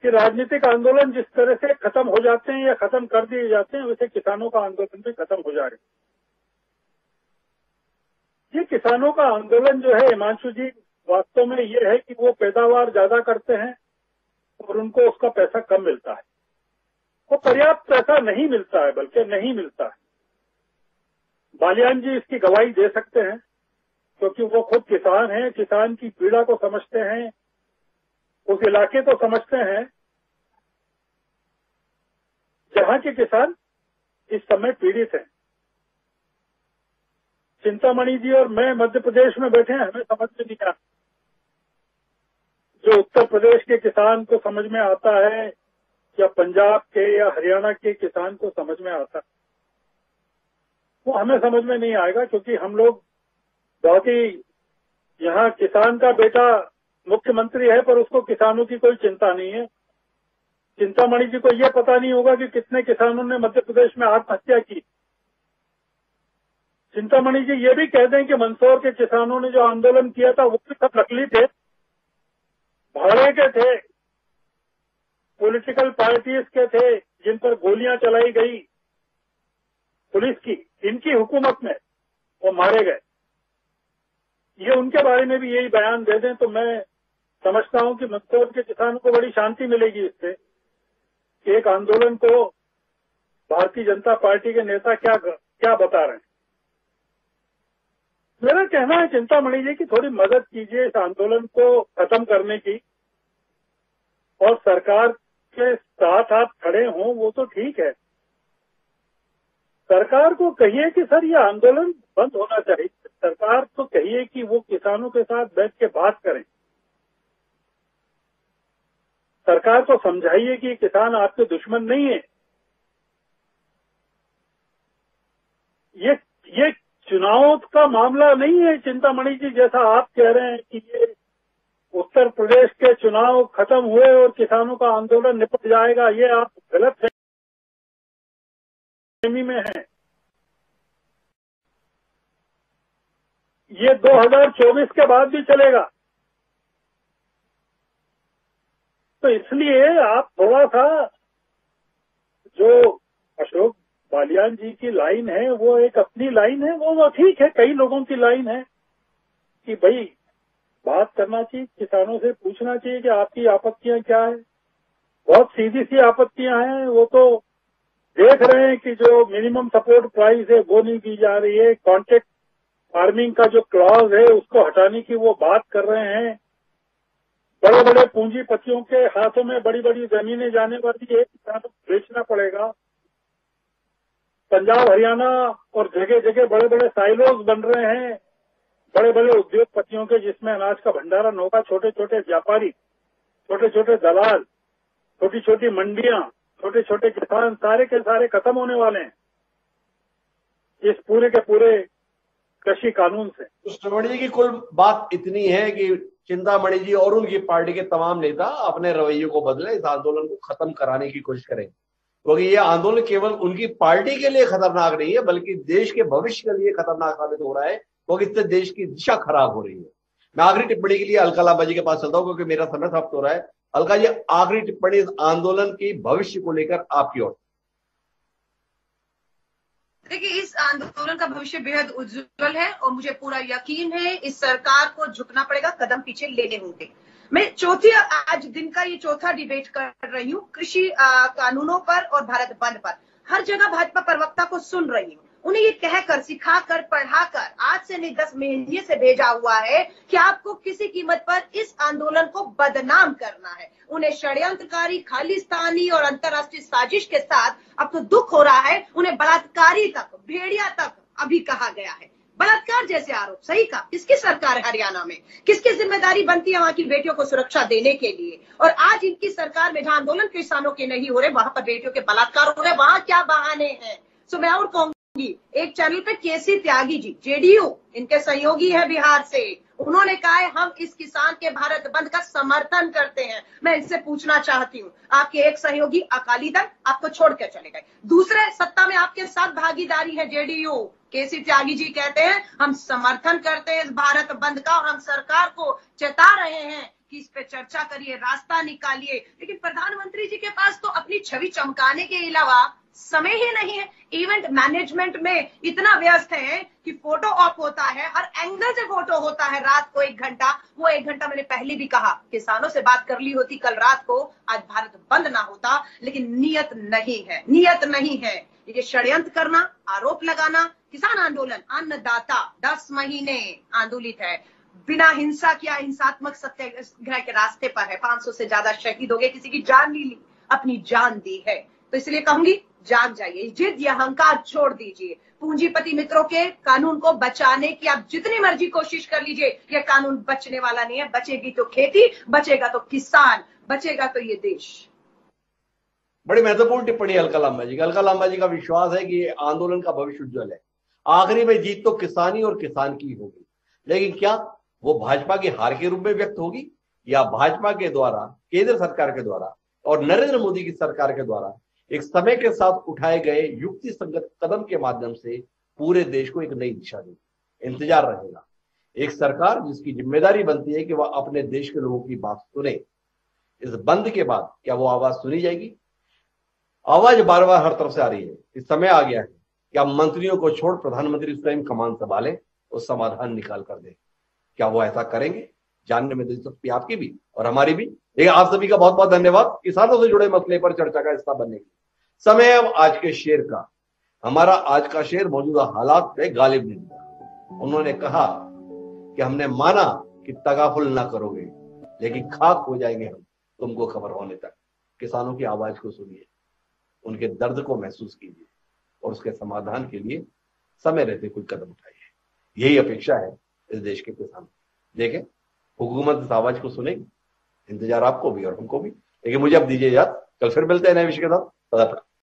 कि राजनीतिक आंदोलन जिस तरह से खत्म हो जाते हैं या खत्म कर दिए जाते हैं, वैसे किसानों का आंदोलन भी खत्म हो जाएगा। ये किसानों का आंदोलन जो है हिमांशु जी, वास्तव में ये है कि वो पैदावार ज्यादा करते हैं और उनको उसका पैसा कम मिलता है। वो पर्याप्त पैसा नहीं मिलता है, बल्कि नहीं मिलता है। बालियान जी इसकी गवाही दे सकते हैं क्योंकि वो खुद किसान हैं, किसान की पीड़ा को समझते हैं, उस इलाके को समझते हैं जहां के किसान इस समय पीड़ित हैं। चिंतामणि जी और मैं मध्य प्रदेश में बैठे हैं, हमें समझ में नहीं आता। जो उत्तर प्रदेश के किसान को समझ में आता है या पंजाब के या हरियाणा के किसान को समझ में आता है, वो हमें समझ में नहीं आएगा क्योंकि हम लोग बहुत ही, यहाँ किसान का बेटा मुख्यमंत्री है पर उसको किसानों की कोई चिंता नहीं है। चिंतामणि जी को यह पता नहीं होगा कि कितने किसानों ने मध्य प्रदेश में आत्महत्या की। चिंतामणि जी ये भी कह दें कि मंदसौर के किसानों ने जो आंदोलन किया था वो भी सब नकली थे, भाड़े के थे, पॉलिटिकल पार्टीज के थे, जिन पर गोलियां चलाई गई पुलिस की, इनकी हुकूमत में, वो मारे गए। ये उनके बारे में भी यही बयान दे दें तो मैं समझता हूं कि मंदसौर के किसानों को बड़ी शांति मिलेगी इससे कि एक आंदोलन को भारतीय जनता पार्टी के नेता क्या बता रहे हैं। मेरा कहना है चिंतामणि जी की थोड़ी मदद कीजिए इस आंदोलन को खत्म करने की, और सरकार के साथ आप खड़े हों वो तो ठीक है। सरकार को कहिए कि सर ये आंदोलन बंद होना चाहिए। सरकार को कहिए कि वो किसानों के साथ बैठ के बात करें। सरकार को समझाइए कि किसान आपके दुश्मन नहीं है। ये चुनाव का मामला नहीं है चिंतामणि जी, जैसा आप कह रहे हैं कि ये उत्तर प्रदेश के चुनाव खत्म हुए और किसानों का आंदोलन निपट जाएगा। ये आप गलत फहमी में हैं। ये 2024 के बाद भी चलेगा। तो इसलिए आप थोड़ा सा जो अशोक बालियान जी की लाइन है वो एक अपनी लाइन है, वो ठीक है, कई लोगों की लाइन है कि भाई बात करना चाहिए, किसानों से पूछना चाहिए कि आपकी आपत्तियां क्या है। बहुत सीधी सी आपत्तियां हैं, वो तो देख रहे हैं कि जो मिनिमम सपोर्ट प्राइस है वो नहीं दी जा रही है, कॉन्ट्रैक्ट फार्मिंग का जो क्लॉज है उसको हटाने की वो बात कर रहे हैं। बड़े बड़े पूंजीपतियों के हाथों में बड़ी बड़ी जमीनें जाने वाली है, किसानों को बेचना पड़ेगा। पंजाब हरियाणा और जगह जगह बड़े बड़े साइलोज बन रहे हैं बड़े बड़े उद्योगपतियों के, जिसमें अनाज का भंडारण होगा। छोटे छोटे व्यापारी, छोटे छोटे दलाल, छोटी छोटी मंडियां, छोटे छोटे किसान सारे के सारे खत्म होने वाले हैं इस पूरे के पूरे कृषि कानून से। तो चिंतामणि जी की कुल बात इतनी है कि चिंतामणि जी और उनकी पार्टी के तमाम नेता अपने रवैये को बदले, इस आंदोलन को खत्म कराने की कोशिश करें, क्योंकि ये आंदोलन केवल उनकी पार्टी के लिए खतरनाक नहीं है बल्कि देश के भविष्य के लिए खतरनाक साबित हो रहा है, क्योंकि इससे देश की दिशा खराब हो रही है। मैं आखिरी टिप्पणी के लिए अलका लांबा जी के पास चलता हूं क्योंकि मेरा समय समाप्त हो रहा है। अलका जी, आखिरी टिप्पणी इस आंदोलन की भविष्य को लेकर आपकी ओर। देखिए, इस आंदोलन का भविष्य बेहद उज्जवल है और मुझे पूरा यकीन है इस सरकार को झुकना पड़ेगा, कदम पीछे लेने होंगे। मैं आज दिन का ये चौथा डिबेट कर रही हूँ कृषि कानूनों पर और भारत बंद पर। हर जगह भाजपा प्रवक्ता को सुन रही हूँ, उन्हें ये कहकर, सिखाकर, पढ़ाकर आज से नहीं 10 महीने से भेजा हुआ है कि आपको किसी कीमत पर इस आंदोलन को बदनाम करना है। उन्हें षड्यंत्रकारी, खालिस्तानी और अंतर्राष्ट्रीय साजिश के साथ अब तो दुख हो रहा है। उन्हें बलात्कारी तक, भेड़िया तक अभी कहा गया है। बलात्कार जैसे आरोप, सही कहा, किसकी सरकार है हरियाणा में? किसकी जिम्मेदारी बनती है वहां की बेटियों को सुरक्षा देने के लिए? और आज इनकी सरकार में जहां आंदोलन किसानों के नहीं हो रहे, वहां पर बेटियों के बलात्कार हो रहे, वहां क्या बहाने हैं? सो मैं और कहूंगी, एक चैनल पे केसी त्यागी जी, जेडीयू इनके सहयोगी है बिहार से, उन्होंने कहा है हम इस किसान के भारत बंद का समर्थन करते हैं। मैं इनसे पूछना चाहती हूँ, आपके एक सहयोगी अकाली दल आपको छोड़ कर चले गए, दूसरे सत्ता में आपके साथ भागीदारी है जेडीयू, केसी त्यागी जी कहते हैं हम समर्थन करते हैं इस भारत बंद का और हम सरकार को चेता रहे हैं कि इस पे चर्चा करिए, रास्ता निकालिए। लेकिन प्रधानमंत्री जी के पास तो अपनी छवि चमकाने के अलावा समय ही नहीं है। इवेंट मैनेजमेंट में इतना व्यस्त है कि फोटो ऑप होता है, हर एंगल से फोटो होता है। रात को 1 घंटा, वो 1 घंटा मैंने पहले भी कहा, किसानों से बात कर ली होती कल रात को, आज भारत बंद ना होता। लेकिन नियत नहीं है, नियत नहीं है। ये षड्यंत्र करना, आरोप लगाना। किसान आंदोलन, अन्नदाता 10 महीने आंदोलित है, बिना हिंसा किया, हिंसात्मक सत्याग्रह के रास्ते पर है। 500 से ज्यादा शहीद हो गए, किसी की जान नहीं ली, अपनी जान दी है। तो इसलिए कहूंगी, जाग जाइए, जिद या अहंकार छोड़ दीजिए। पूंजीपति मित्रों के कानून को बचाने की आप जितनी मर्जी कोशिश कर लीजिए, यह कानून बचने वाला नहीं है। बचेगी तो खेती, बचेगा तो किसान, बचेगा तो ये देश। बड़ी महत्वपूर्ण टिप्पणी अलका लांबा जी का। अलका लांबा जी का विश्वास है कि आंदोलन का भविष्य उज्जवल है। आखिरी में जीत तो किसानी और किसान की होगी, लेकिन क्या वो भाजपा की हार के रूप में व्यक्त होगी या भाजपा के द्वारा, केंद्र सरकार के द्वारा और नरेंद्र मोदी की सरकार के द्वारा एक समय के साथ उठाए गए युक्ति संगत कदम के माध्यम से पूरे देश को एक नई दिशा देगी। इंतजार रहेगा। एक सरकार जिसकी जिम्मेदारी बनती है कि वह अपने देश के लोगों की बात सुने। इस बंद के बाद क्या वो आवाज सुनी जाएगी? आवाज बार बार हर तरफ से आ रही है। इस समय आ गया है कि अब मंत्रियों को छोड़ प्रधानमंत्री स्वयं कमान संभाले और समाधान निकाल कर दे। क्या वो ऐसा करेंगे? जानने में दिलचस्पी आपकी भी और हमारी भी। लेकिन आप सभी का बहुत बहुत धन्यवाद किसानों से जुड़े मसले पर चर्चा का हिस्सा बनने के लिए। समय अब आज के शेर का। हमारा आज का शेर मौजूदा हालात पे गालिब नहीं था। उन्होंने कहा कि हमने माना कि तगाफुल ना करोगे, लेकिन खाक हो जाएंगे हम तुमको खबर होने तक। किसानों की आवाज को सुनिए, उनके दर्द को महसूस कीजिए और उसके समाधान के लिए समय रहते कोई कदम उठाइए। यही अपेक्षा है इस देश के किसानों। देखें, हुकूमत इस आवाज को सुनेगी। इंतजार आपको भी और हमको भी। लेकिन मुझे अब दीजिए याद, कल फिर मिलते हैं नए विषय के साथ।